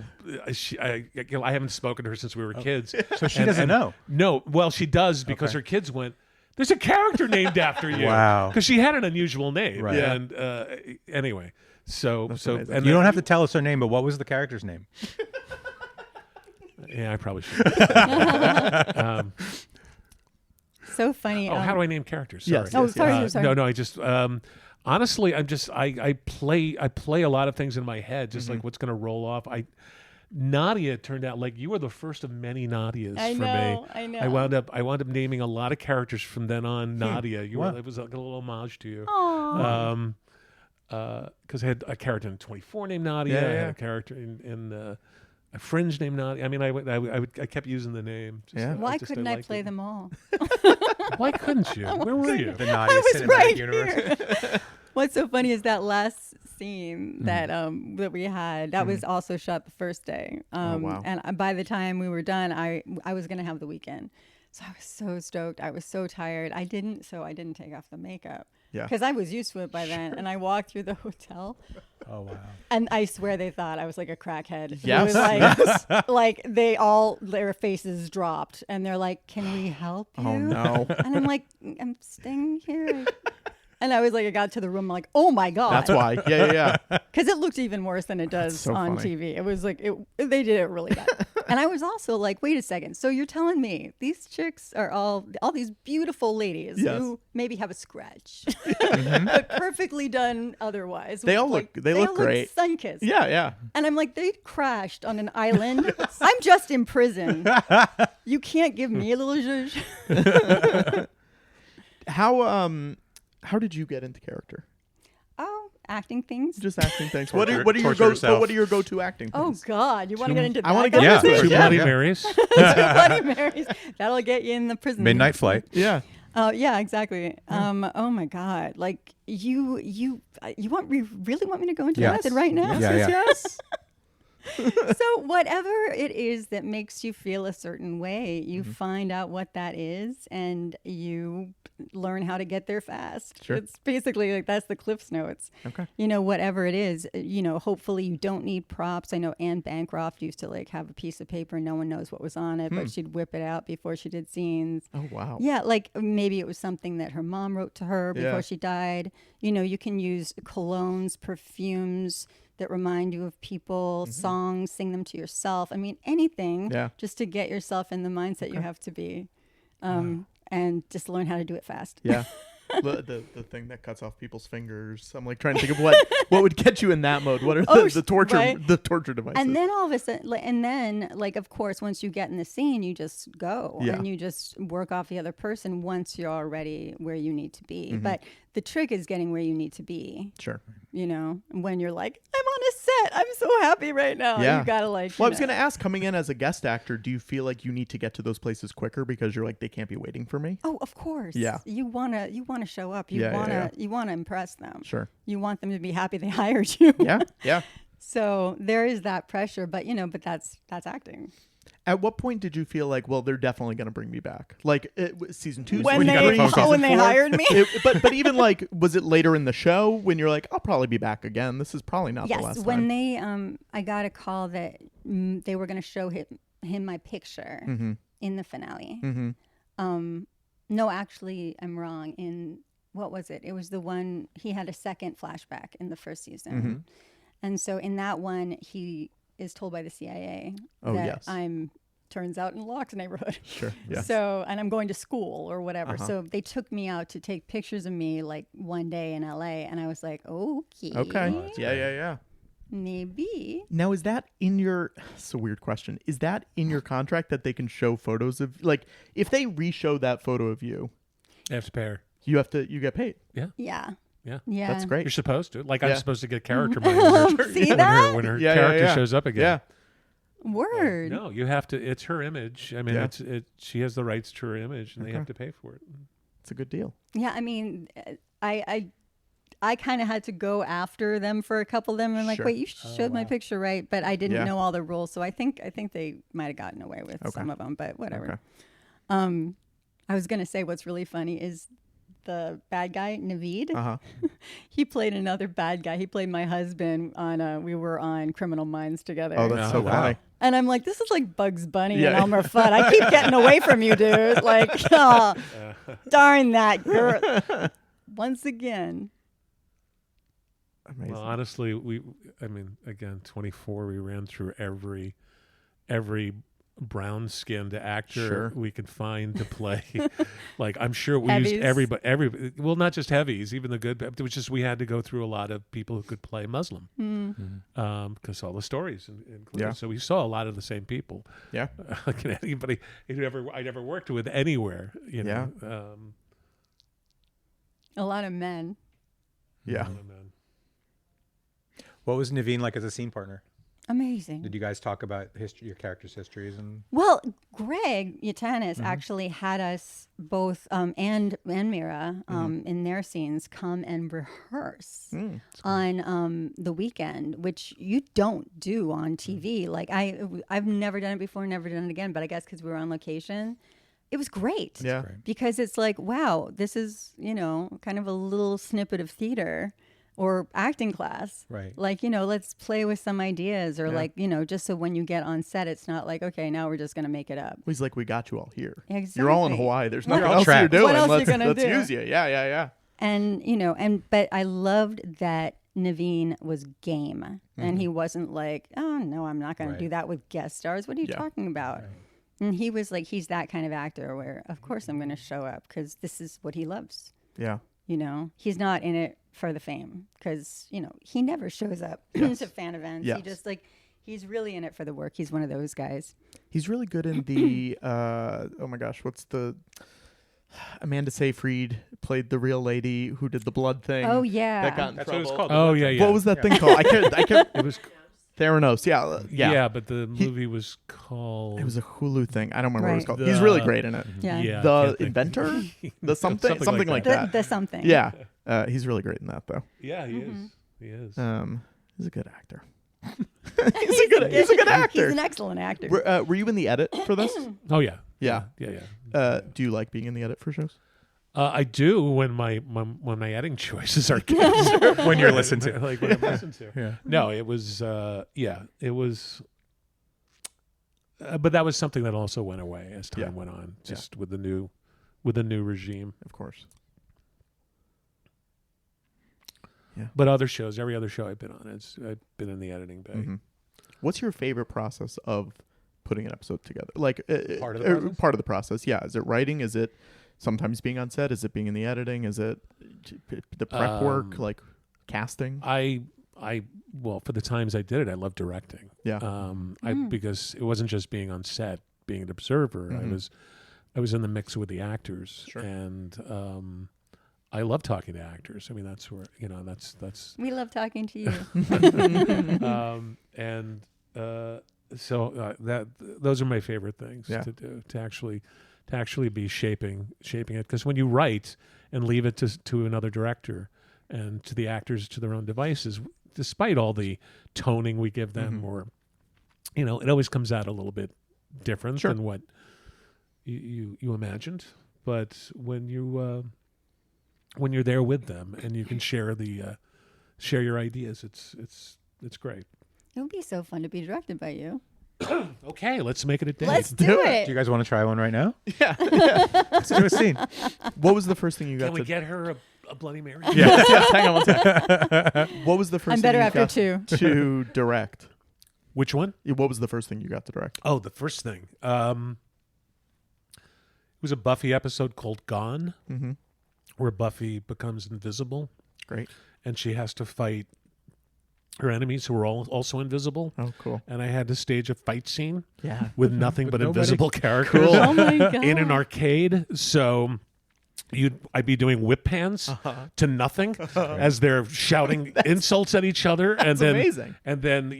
I haven't spoken to her since we were kids, so she doesn't know. No, well, she does because her kids went, "There's a character named after you." Wow. Because she had an unusual name. Right. And anyway, and You don't have to tell us her name, but what was the character's name? Yeah, I probably should. So funny. How do I name characters? Sorry. Yes. Sorry. No, I just honestly, I play a lot of things in my head, just like what's going to roll off. Nadia turned out like you were the first of many Nadias for me. I know. I wound up naming a lot of characters from then on. Nadia, it was like a little homage to you. Aww. Because I had a character in 24 named Nadia. I had a character in a Fringe named Nadia. I mean, I kept using the name. Why couldn't I play them all? Why couldn't you? Where were you? The Nadia cinematic right universe. What's so funny is that last scene that we had that was also shot the first day. Wow. And by the time we were done, I was gonna have the weekend, so I was so stoked. I was so tired. I didn't take off the makeup. Yeah. Because I was used to it by then, and I walked through the hotel. Oh wow! And I swear they thought I was like a crackhead. Yes. It was like, like their faces dropped, and they're like, "Can we help you?" Oh no! And I'm like, "I'm staying here." And I was like, I got to the room, I'm like, "Oh my god!" That's why. Yeah. Because it looked even worse than it does so on funny. TV. It was like they did it really bad. And I was also like, wait a second. So you're telling me these chicks are all these beautiful ladies who maybe have a scratch, but perfectly done otherwise. They all look great. Sun-kissed. Yeah. And I'm like, they crashed on an island. I'm just in prison. You can't give me a little zhuzh. How did you get into character? Oh, acting things. Just acting things. What are your go-to acting things? Oh God, you want to get into that? I want to get into it. Two Yeah. Bloody Marys. Two Bloody Marys. That'll get you in the prison. Midnight Flight. Yeah. Yeah, exactly. Oh my God, like you really want me to go into Yeah. that right now? Yes. So whatever it is that makes you feel a certain way, you find out what that is, and you learn how to get there fast. Sure. It's basically like that's the Cliff's Notes. Okay. Whatever it is, hopefully you don't need props. I know Anne Bancroft used to like have a piece of paper and no one knows what was on it, but she'd whip it out before she did scenes. Oh wow. Yeah, like maybe it was something that her mom wrote to her before she died. You can use colognes, perfumes that remind you of people, songs, sing them to yourself. I mean, anything just to get yourself in the mindset you have to be, and just learn how to do it fast. Yeah. The thing that cuts off people's fingers. I'm like trying to think of what would get you in that mode. What are the torture devices? And then all of a sudden, of course, once you get in the scene, you just go and you just work off the other person once you're already where you need to be. But the trick is getting where you need to be. Sure. When you're like, I'm on a set, I'm so happy right now. Yeah. You gotta like. Well, I was gonna ask, coming in as a guest actor, do you feel like you need to get to those places quicker because you're like they can't be waiting for me? Oh, of course. Yeah. You wanna show up. You wanna impress them. Sure. You want them to be happy they hired you. Yeah. So there is that pressure, but that's acting. At what point did you feel like, well, they're definitely going to bring me back? Like season 2, when they hired me. But even like, was it later in the show when you're like, I'll probably be back again? This is probably not the last Yes, when time. they I got a call that they were going to show him my picture in the finale. No, actually, I'm wrong. In what was it? It was the one he had a second flashback in the first season, and so in that one he is told by the CIA that I'm turns out in Locke's neighborhood. Sure. Yeah. So, and I'm going to school or whatever. So they took me out to take pictures of me like one day in LA, and I was like, okay. Okay. Yeah. Maybe. Now, is that in your? It's a weird question. Is that in your contract that they can show photos of? Like, if they re-show that photo of you, You have to pay her. you get paid. Yeah. Yeah. That's great. You're supposed to. Like I'm supposed to get character money when her character shows up again. Yeah. Word. No, you have to. It's her image. I mean, she has the rights to her image, and they have to pay for it. a good deal. Yeah, I mean, I kind of had to go after them for a couple of them and like, Sure. wait, you showed my picture right, but I didn't Yeah. know all the rules, so I think they might have gotten away with Okay. some of them, but whatever. Okay. I was gonna say what's really funny is the bad guy Naveed. Uh-huh. He played another bad guy. He played my husband on. We were on Criminal Minds together. Oh, that's so funny. And I'm like, this is like Bugs Bunny Yeah. and Elmer Fudd. I keep getting away from you, dude. Like, oh, darn that girl. Once again. Amazing. Well, honestly, again, 24. We ran through every brown-skinned actor Sure. we could find to play. Like, I'm sure we Heavies. used everybody. Well, not just heavies, even the good. It was just we had to go through a lot of people who could play Muslim because all the stories included. Yeah. So we saw a lot of the same people. Yeah. Like anybody I'd ever worked with anywhere. You know. A lot of men. Yeah. What was Naveen like as a scene partner? Amazing. Did you guys talk about your characters' histories and? Well, Greg Yatanis actually had us both and Mira in their scenes come and rehearse on the weekend, which you don't do on TV. Like I've never done it before, never done it again. But I guess because we were on location, it was great. Yeah. Because it's like, wow, this is kind of a little snippet of theater or acting class. Right. Like, let's play with some ideas or like, just so when you get on set, it's not like, okay, now we're just going to make it up. He's like, we got you all here. Exactly. You're all in Hawaii. There's nothing all else you're trapped. doing. What else let's you gonna do? use you. Yeah. And, but I loved that Naveen was game and he wasn't like, oh no, I'm not going to do that with guest stars. What are you talking about? Right. And he was like, he's that kind of actor where of course I'm going to show up because this is what he loves. Yeah. He's not in it for the fame because, he never shows up to fan events. Yes. He just he's really in it for the work. He's one of those guys. He's really good in the, oh my gosh, what's the, Amanda Seyfried played the real lady who did the blood thing. Oh, yeah. That got in That's trouble. what it was called. Oh yeah. What was that thing called? I can't. It was. Theranos. Yeah. But the movie was called. It was a Hulu thing. I don't remember what it was Right. called. He's really great in it. Yeah. The inventor? The something like that. The something. Yeah. He's really great in that though. Yeah, he is. He is. He's a good actor. he's a good actor. He's an excellent actor. Were you in the edit for this? Oh yeah. Yeah. Yeah. Do you like being in the edit for shows? I do when my editing choices are good. When you're listened to. Like when I'm listened to. Yeah. No, it was it was. But that was something that also went away as time went on, just with the new regime. Of course. Yeah. But other shows, every other show I've been on, I've been in the editing bay. Mm-hmm. What's your favorite process of putting an episode together? Like part of the process? Part of the process. Yeah. Is it writing? Is it sometimes being on set? Is it being in the editing? Is it the prep work, like casting? Well, for the times I did it, I loved directing. Yeah. Because it wasn't just being on set, being an observer. I was in the mix with the actors, and I love talking to actors. I mean, that's where that's. We love talking to you. So those are my favorite things to do, to actually be shaping it, because when you write and leave it to another director and to the actors to their own devices, despite all the toning we give them, or it always comes out a little bit different than what you imagined. But when you're there with them and you can share your ideas, it's great. It would be so fun to be directed by you. Okay, let's make it a date. Let's do it. Do you guys want to try one right now? Yeah. Let's do a scene. What was the first thing you got Can we to get her a Bloody Mary? Yes, hang on one second. What was the first I'm thing better you after got two. to direct? Which one? What was the first thing you got to direct? Oh, the first thing. It was a Buffy episode called Gone, where Buffy becomes invisible. Great. And she has to fight her enemies who are also invisible. Oh, cool. And I had to stage a fight scene with nothing but nobody. invisible characters Oh my God. in an arcade. So I'd be doing whip hands to nothing as they're shouting insults at each other. That's amazing. And then,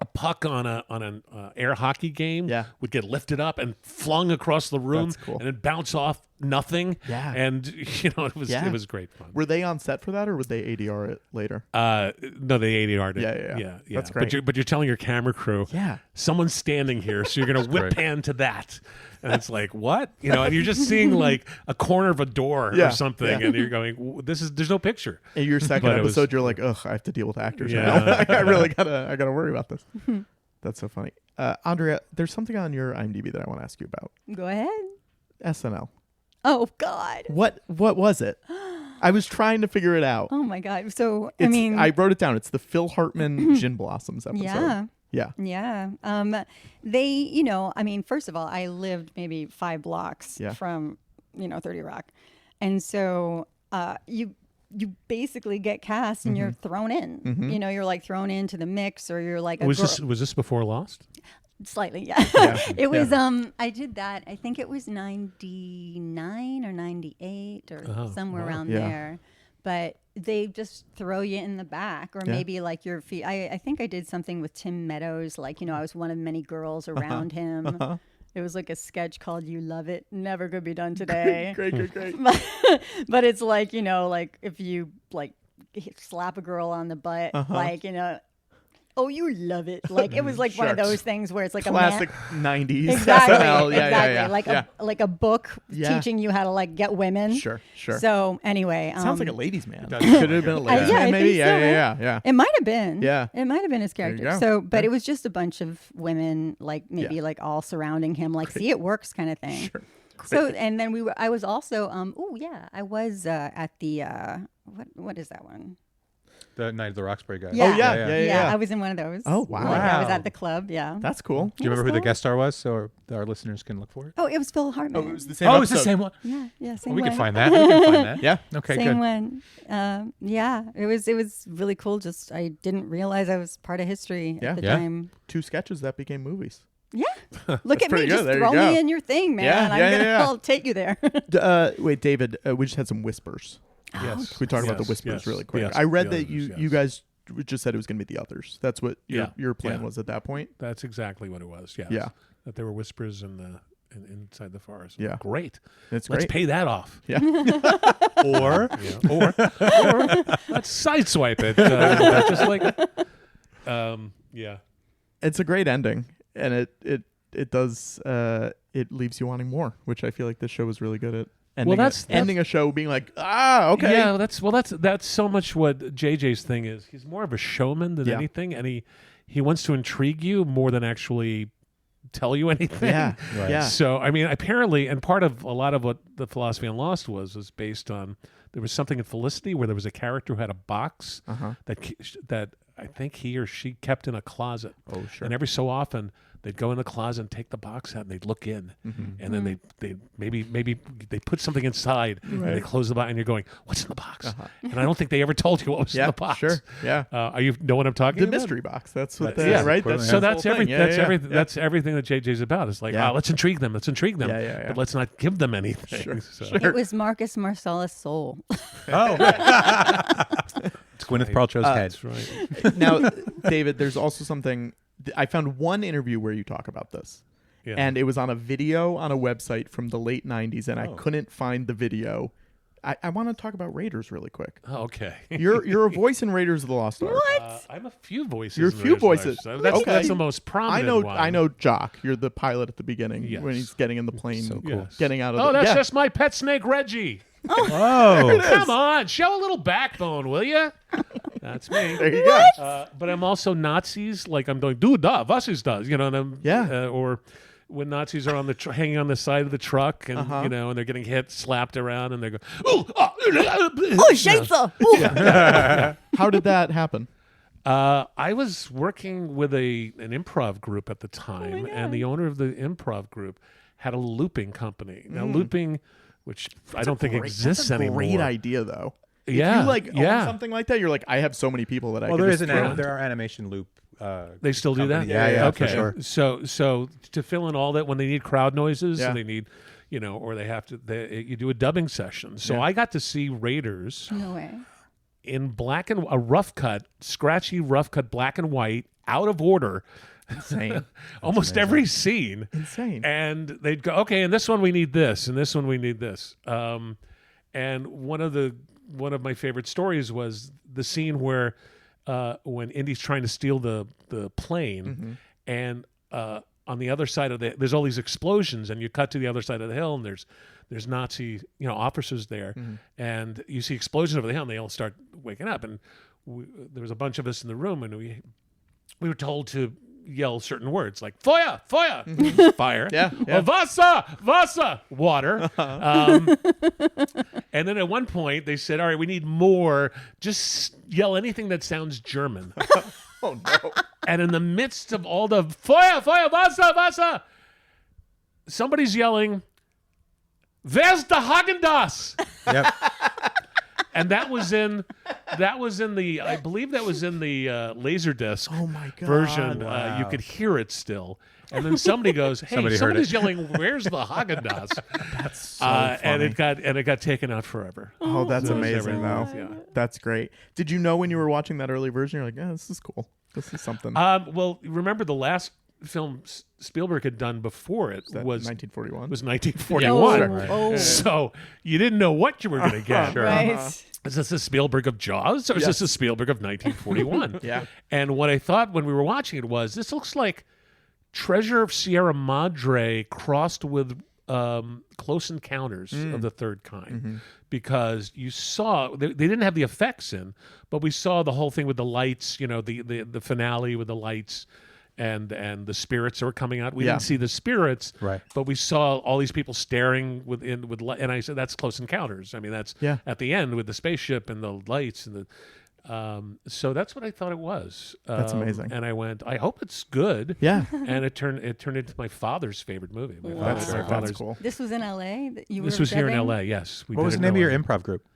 a puck on an air hockey game would get lifted up and flung across the room. That's cool. And then bounce off nothing. Yeah. And it was great fun. Were they on set for that, or would they ADR it later? No, they ADR'd it. Yeah. That's great. But you're telling your camera crew, someone's standing here, so you're gonna whip pan to that. And it's like, what? And you're just seeing like a corner of a door or something, and you're going, there's no picture. In your second episode, you're like, ugh, I have to deal with actors now. I really gotta worry about this. That's so funny. Andrea, there's something on your IMDb that I want to ask you about. Go ahead. SNL. Oh God. What was it? I was trying to figure it out. Oh my God. So I wrote it down. It's the Phil Hartman Gin Blossoms episode. Yeah. They, first of all, I lived maybe 5 blocks from, 30 Rock. And so you basically get cast and you're thrown in. You're like thrown into the mix, or you're like was this before Lost? Slightly, yeah. It was I did that. I think it was 99 or 98 or somewhere around there. But they just throw you in the back, or maybe like your feet. I think I did something with Tim Meadows, like, I was one of many girls around him. It was like a sketch called "You Love It," never could be done today. Great. But it's like, like if you like slap a girl on the butt, like, oh, you love it. Like, it was like one of those things where it's like classic 90s exactly, SNL. Exactly. Like a book teaching you how to like get women. Sure. So anyway, sounds like a ladies' man. Could it have been a ladies' man? Maybe. Yeah. It might have been. Yeah. It might have been his character. So, but it was just a bunch of women, like maybe like all surrounding him, like, see, it works kind of thing. Sure. So, and then I was also I was at the what is that one? The Night of the Roxbury guys. Yeah. Oh, yeah. I was in one of those. Oh, wow. Like, I was at the club, That's cool. Do you remember who the guest star was, so our listeners can look for it? Oh, it was Phil Hartman. Oh, it was the same episode. It's the same one? Yeah, same we one. can find that. Yeah. Okay, same good. one. It was really cool. Just, I didn't realize I was part of history at the time. 2 sketches that became movies. Yeah. Look at me. Good. Just throw me in your thing, man. I'll take you there. Wait, David, we just had some whispers. Yes. Can we talk about the whispers really quick? I read that you guys just said it was going to be the others. That's what your plan was at that point. That's exactly what it was. Yes. Yeah. That there were whispers inside the forest. Yeah. Great. Let's pay that off. Yeah. or let's sideswipe it. Just like It's a great ending, and it does it leaves you wanting more, which I feel like this show was really good at. Ending a show being like, okay. Yeah, that's so much what JJ's thing is. He's more of a showman than anything, and he wants to intrigue you more than actually tell you anything. Yeah, right. Yeah. So, I mean, apparently, and part of a lot of what the philosophy on Lost was based on, there was something in Felicity where there was a character who had a box that I think he or she kept in a closet. Oh, sure. And every so often, they'd go in the closet and take the box out, and they'd look in, and then they maybe they put something inside, and they close the box, and you're going, "What's in the box?" And I don't think they ever told you what was in the box. Sure. Yeah. Are you know what I'm talking about? The mystery box. That's what. Right. So that's everything. That's everything that JJ's about. It's like, let's intrigue them. Let's intrigue them. But let's not give them anything. Sure. So. It was Marcus Marcellus' soul. Oh. It's Gwyneth Paltrow's head. That's right. Now, David, there's also something. I found one interview where you talk about this, and it was on a video on a website from the late 90s, and I couldn't find the video. I want to talk about Raiders really quick. Oh, okay. You're a voice in Raiders of the Lost Ark. What? I'm a few voices. You're a few voices. That's the most prominent one. I know Jock. You're the pilot at the beginning when he's getting in the plane. So cool. Getting out of the... Oh, that's just my pet snake, Reggie. Oh. Come on. Show a little backbone, will you? That's me. There you go. But I'm also Nazis. Like, I'm going, dude, was is does. You know, and I'm, or when Nazis are on the hanging on the side of the truck, and you know, and they're getting hit, slapped around, and they go, Scheisse! How did that happen? I was working with an improv group at the time, and the owner of the improv group had a looping company. Now, looping, which I don't think exists anymore. Great idea, though. If Yeah, you own something like that, you're like, I have so many people that I. Well, can there are animation loop. They still do that? Yeah, okay. for sure. So to fill in all that, when they need crowd noises, and they need, you know, or they have to, you do a dubbing session. So I got to see Raiders. No way. in a rough cut, scratchy rough cut, black and white, out of order. Insane. Almost every scene. Insane. And they'd go, okay, in this one we need this, and this one we need this. And one of my favorite stories was the scene where when Indy's trying to steal the plane, and on the other side of there's all these explosions, and you cut to the other side of the hill, and there's Nazi officers there, and you see explosions over the hill, and they all start waking up, and there was a bunch of us in the room, and we were told to yell certain words like "Feuer, Feuer," fire, or "Wasser, Wasser," water. And then at one point they said, "All right, we need more. Just yell anything that sounds German." Oh no! And in the midst of all the "Feuer, Feuer, Wasser, Wasser," somebody's yelling, "Where's the Häagen-Dazs?" Yep. And that was in the I believe that was in the Laserdisc version. Wow. You could hear it still. And then somebody goes, "Hey, somebody's yelling, where's the Häagen-Dazs?" That's so funny. And it got taken out forever. Oh, that's So amazing, though. yeah. That's great. Did you know when you were watching that early version, you're like, "Oh, this is cool. This is something." Well, remember the last film Spielberg had done before it was 1941. Was 1941. Oh. So you didn't know what you were going to get. Right. Is this a Spielberg of Jaws, or is this a Spielberg of 1941? Yeah. And what I thought when we were watching it was, this looks like Treasure of Sierra Madre crossed with Close Encounters of the Third Kind, because you saw they didn't have the effects in, but we saw the whole thing with the lights. The finale with the lights. And the spirits that were coming out. We didn't see the spirits, right? But we saw all these people staring and I said that's Close Encounters. I mean, that's at the end with the spaceship and the lights and the. So that's what I thought it was. That's amazing. And I went, I hope it's good. Yeah. And it turned into my father's favorite movie. That's cool. This was in L.A. This was here in L.A. Yes. What was the name of your improv group?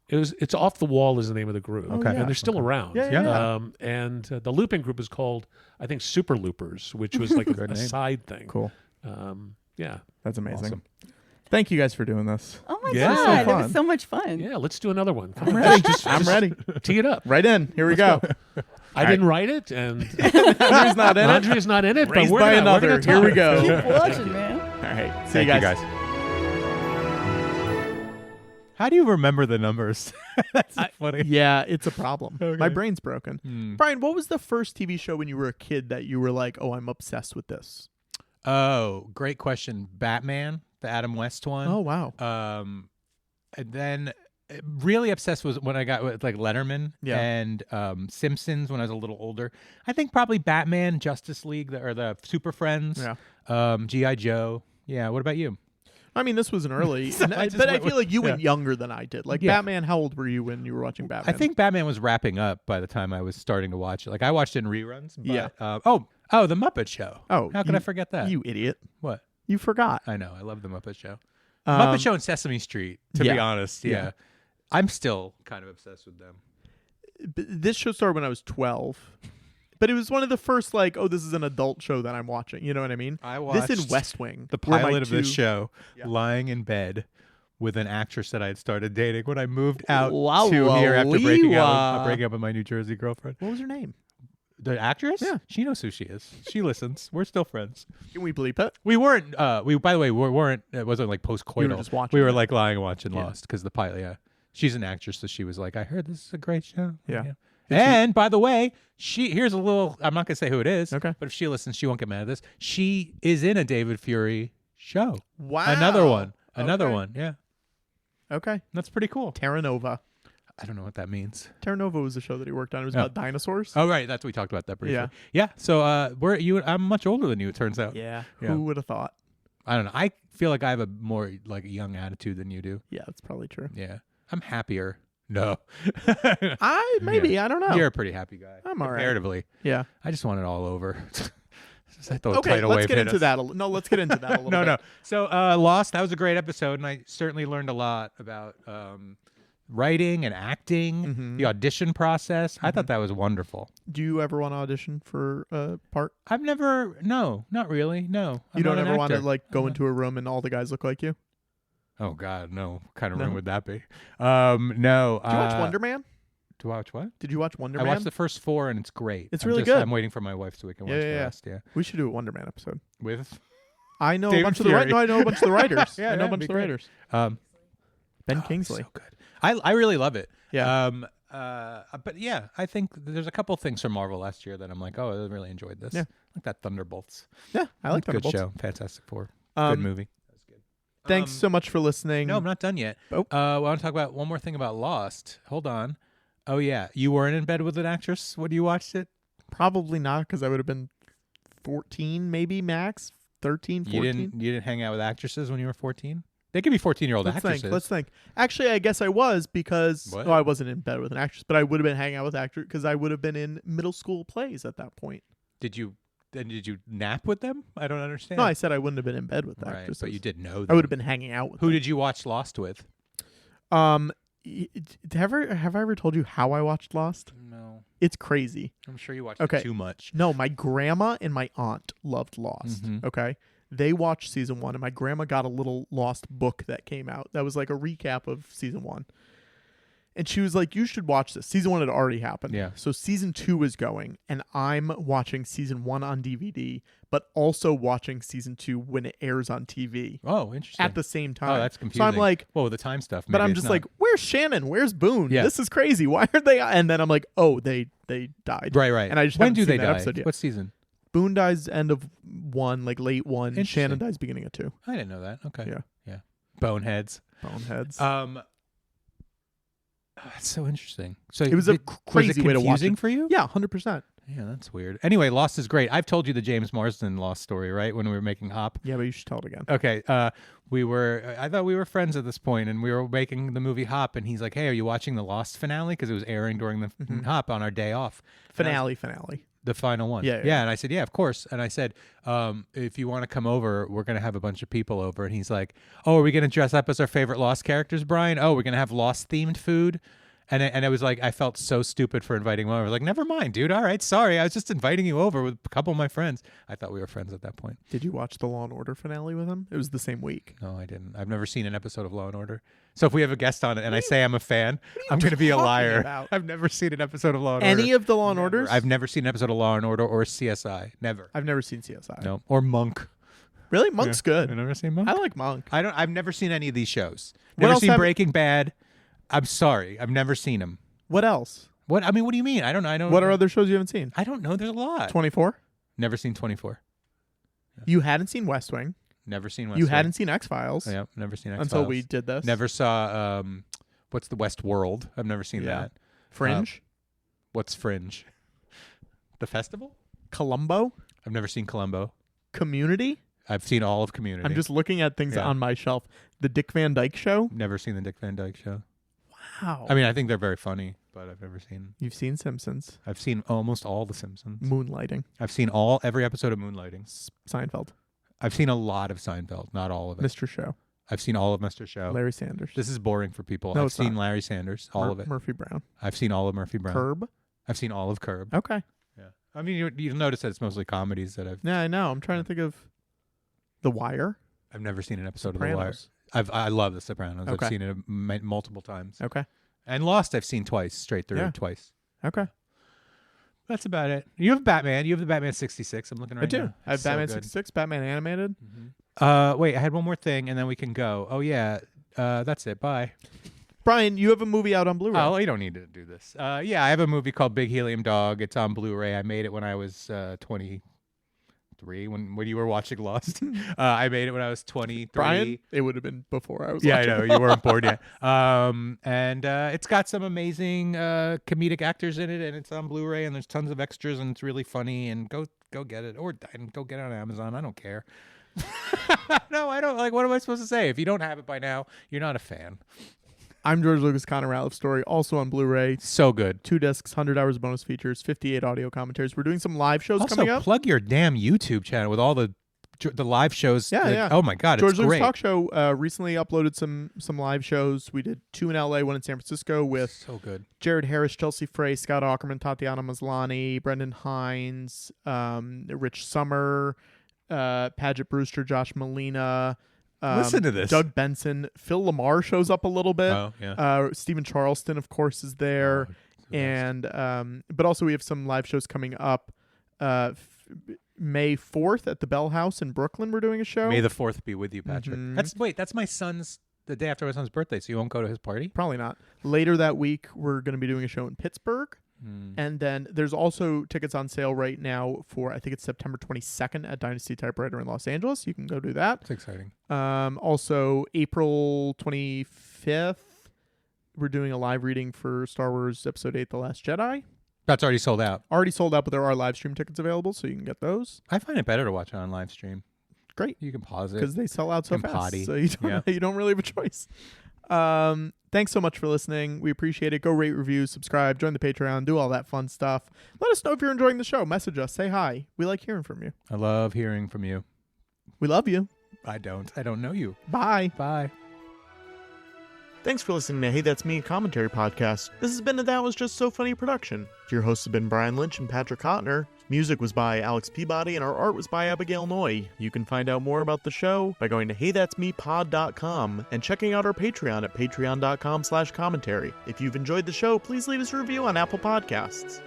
It's Off the Wall is the name of the group. Okay. And they're still around. Yeah. And the looping group is called, I think, Super Loopers, which was like a side thing. Cool. Yeah. That's amazing. Awesome. Thank you guys for doing this. Oh my Yeah. God, So it was so much fun. Yeah, let's do another one. I'm ready. I'm Just ready. tee it up. Right in. Here we go. I didn't write it, and Andrea's not in it. Andrea's not in it, but Raised we're by gonna, another. We're gonna Here we talk. go. Keep watching, man. All right. See Thank you guys. How do you remember the numbers? That's funny. Yeah, it's a problem. Okay. My brain's broken. Brian, what was the first TV show when you were a kid that you were like, "Oh, I'm obsessed with this"? Oh, great question. Batman, the Adam West one. Oh, wow. And then really obsessed was when I got with like Letterman and Simpsons when I was a little older. I think probably Batman, Justice League, or the Super Friends, G.I. Joe. Yeah. What about you? I mean, this was an early, but I feel like you went younger than I did. Like Batman, how old were you when you were watching Batman? I think Batman was wrapping up by the time I was starting to watch it. Like I watched it in reruns. But, Yeah. Oh, The Muppet Show. Oh, how could I forget that? You idiot. What? You forgot. I know. I love The Muppet Show. Muppet Show and Sesame Street, to be honest. Yeah. I'm still kind of obsessed with them. This show started when I was 12. But it was one of the first, like, oh, this is an adult show that I'm watching. You know what I mean? I watched this in West Wing. the pilot of this show lying in bed with an actress that I had started dating when I moved out to here after breaking up with my New Jersey girlfriend. What was her name? The actress? Yeah. She knows who she is. She listens. We're still friends. Can we bleep it? We weren't, by the way, we weren't, it wasn't like post-coital. You were just watching we were it. like lying and watching Lost because the pilot, She's an actress, so she was like, I heard this is a great show. Yeah. And by the way, here's a little, I'm not going to say who it is, Okay. but if she listens, she won't get mad at this. She is in a David Fury show. Wow. Another one. Okay. Yeah. Okay. That's pretty cool. Terra Nova. I don't know what that means. Terra Nova was a show that he worked on. It was about dinosaurs. Oh, right. That's what we talked about that briefly. Yeah. Yeah. So I'm much older than you, it turns out. Yeah. Yeah. Who would have thought? I don't know. I feel like I have a more like young attitude than you do. Yeah, that's probably true. Yeah. I'm happier. No. Maybe. I don't know. You're a pretty happy guy. I'm all right. Comparatively. Yeah. I just want it all over. I thought Okay, tidal let's wave get hit into us. that. Let's get into that a little bit. No. So Lost, that was a great episode, and I certainly learned a lot about writing and acting, the audition process. I thought that was wonderful. Do you ever want to audition for a part? No, not really. No. You don't ever want to actor. like go into a room and all the guys look like you? Oh God, no. What kind of No? room would that be? No. Do you watch Wonder Man? To watch what? Did you watch Wonder I Man? watched the first 4 and it's great. It's really good. I'm waiting for my wife so we can watch the rest. Yeah. We should do a Wonder Man episode. With I know David a bunch of the Fury. No, I know a bunch of the writers. Yeah, I know a yeah, bunch be of the great. writers. Ben Kingsley. So good. I really love it. Yeah. But yeah, I think there's a couple things from Marvel last year that I'm like, oh, I really enjoyed this. Yeah. Like that Thunderbolts. Yeah, I like Good Thunderbolts. show. Fantastic Four. Good movie. Thanks so much for listening. No, I'm not done yet. Oh. I want to talk about one more thing about Lost. Hold on. Oh yeah, you weren't in bed with an actress when you watched it? Probably not, because I would have been 14, maybe max 13, 14. You didn't hang out with actresses when you were 14? They could be 14-year-old actresses. Let's think. Actually, I guess I was, because What? I wasn't in bed with an actress, but I would have been hanging out with actors because I would have been in middle school plays at that point. Did you nap with them? I don't understand. No, I said I wouldn't have been in bed with right, actresses. but you did know them. I would have been hanging out with Who them. did you watch Lost with? Have I ever told you how I watched Lost? No. It's crazy. I'm sure you watched Okay. it too much. No, my grandma and my aunt loved Lost. Mhm. Okay. They watched season 1, and my grandma got a little Lost book that came out that was like a recap of season 1. And she was like, you should watch this. Season 1 had already happened. Yeah. So season 2 is going, and I'm watching season 1 on DVD, but also watching season 2 when it airs on TV Oh, interesting. at the same time. Oh, that's confusing. So I'm like, whoa, the time stuff. but maybe I'm it's just not. like, where's Shannon? Where's Boone? Yeah. This is crazy. Why are they? And then I'm like, oh, they died. right. And I just when haven't do seen they that die? episode yet. What season? Boone dies end of 1, like late 1. Interesting. Shannon dies beginning of 2. I didn't know that. Okay. Yeah. Boneheads. Boneheads. That's so interesting. So It was a crazy was it way to watch confusing it. for you? Yeah, 100%. Yeah, that's weird. Anyway, Lost is great. I've told you the James Marsden Lost story, right? When we were making Hop. Yeah, but you should tell it again. Okay. I thought we were friends at this point, and we were making the movie Hop, and he's like, "Hey, are you watching the Lost finale? Because it was airing during the Hop on our day off." Finale. The final one. Yeah. And I said, yeah, of course. And I said, if you want to come over, we're going to have a bunch of people over. And he's like, oh, are we going to dress up as our favorite Lost characters, Brian? Oh, we're going to have Lost-themed food? And I was like, I felt so stupid for inviting him over. I was like, never mind, dude. All right, sorry. I was just inviting you over with a couple of my friends. I thought we were friends at that point. Did you watch the Law & Order finale with him? It was the same week. No, I didn't. I've never seen an episode of Law & Order. So if we have a guest on it and I say I'm a fan, I'm going to be a talking liar. about? I've never seen an episode of Law & Order. Any of the Law & Never. Orders? I've never seen an episode of Law & Order or CSI. Never. I've never seen CSI. No. Or Monk. Really? Monk's good. I've never seen Monk. I like Monk. I've never seen any of these shows. What Never else seen have- Breaking Bad. I'm sorry. I've never seen them. What else? What? I mean, what do you mean? I don't know. What are other shows you haven't seen? I don't know. There's a lot. 24? Never seen 24. You hadn't seen West Wing. Never seen West You Wing. hadn't seen X-Files. Yeah, never seen X-Files. Until we did this. Never saw, what's the West World? I've never seen Yeah. that. Fringe. What's Fringe? The festival? Columbo. I've never seen Columbo. Community. I've seen all of Community. I'm just looking at things Yeah. on my shelf. The Dick Van Dyke Show. Never seen the Dick Van Dyke Show. Wow. I mean, I think they're very funny, but I've never seen. You've seen Simpsons. I've seen almost all the Simpsons. Moonlighting. I've seen every episode of Moonlighting. Seinfeld. I've seen a lot of Seinfeld, not all of it. Mr. Show. I've seen all of Mr. Show. Larry Sanders. This is boring for people. No, I've it's seen not. Larry Sanders, all of it. Murphy Brown. I've seen all of Murphy Brown. Curb. I've seen all of Curb. Okay. Yeah. I mean, you'll notice that it's mostly comedies that Yeah, I know. I'm trying to think of The Wire. I've never seen an episode of The Wire. Sopranos. I love The Sopranos. Okay. I've seen it multiple times. Okay. And Lost I've seen twice, straight through Yeah. twice. Okay. That's about it. You have Batman. You have the Batman 66. I'm looking right I do. now. I have It's so Batman good. 66, Batman Animated. Wait, I had one more thing, and then we can go. Oh, yeah. That's it. Bye. Brian, you have a movie out on Blu-ray. Oh, you don't need to do this. Yeah, I have a movie called Big Helium Dog. It's on Blu-ray. I made it when I was 23, when you were watching Lost. I made it when I was 23. Brian, it would have been before I was Yeah, I watching. know. You weren't born yet. And it's got some amazing comedic actors in it, and it's on Blu-ray, and there's tons of extras, and it's really funny. And go get it, or go get it on Amazon. I don't care. No, I don't. Like, what am I supposed to say? If you don't have it by now, you're not a fan. I'm George Lucas, Connor Ratliff Story, also on Blu-ray. So good. 2 discs, 100 hours of bonus features, 58 audio commentaries. We're doing some live shows Also, coming up. plug your damn YouTube channel with all the live shows. Yeah, yeah. Oh my God, George it's Lucas great. Talk Show recently uploaded some live shows. We did 2 in LA, 1 in San Francisco with So good. Jared Harris, Chelsea Frey, Scott Aukerman, Tatiana Maslany, Brendan Hines, Rich Summer, Paget Brewster, Josh Molina. Listen to this. Doug Benson. Phil Lamar shows up a little bit. Oh, yeah. Stephen Charleston, of course, is there. And but also we have some live shows coming up. May 4th at the Bell House in Brooklyn. We're doing a show. May the 4th be with you, Patrick. That's my son's, the day after my son's birthday, so you won't go to his party? Probably not. Later that week, we're going to be doing a show in Pittsburgh. And then there's also tickets on sale right now for, I think it's September 22nd at Dynasty Typewriter in Los Angeles. You can go do that. That's exciting. Also, April 25th, we're doing a live reading for Star Wars Episode 8, The Last Jedi. That's already sold out. Already sold out, but there are live stream tickets available, so you can get those. I find it better to watch it on live stream. Great. You can pause it. Because they sell out so fast. Potty. So you don't really have a choice. Thanks so much for listening. We appreciate it. Go rate, review, subscribe, join the Patreon, do all that fun stuff. Let us know if you're enjoying the show. Message us. Say hi. We like hearing from you. I love hearing from you. We love you. I don't know you. Bye. Bye. Thanks for listening to Hey That's Me, a commentary podcast. This has been a That Was Just So Funny production. Your hosts have been Brian Lynch and Patrick Hotner. Music was by Alex Peabody, and our art was by Abigail Noy. You can find out more about the show by going to HeyThat'sMePod.com and checking out our Patreon at patreon.com/commentary. If you've enjoyed the show, please leave us a review on Apple Podcasts.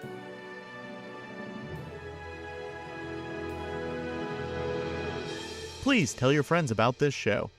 Please tell your friends about this show.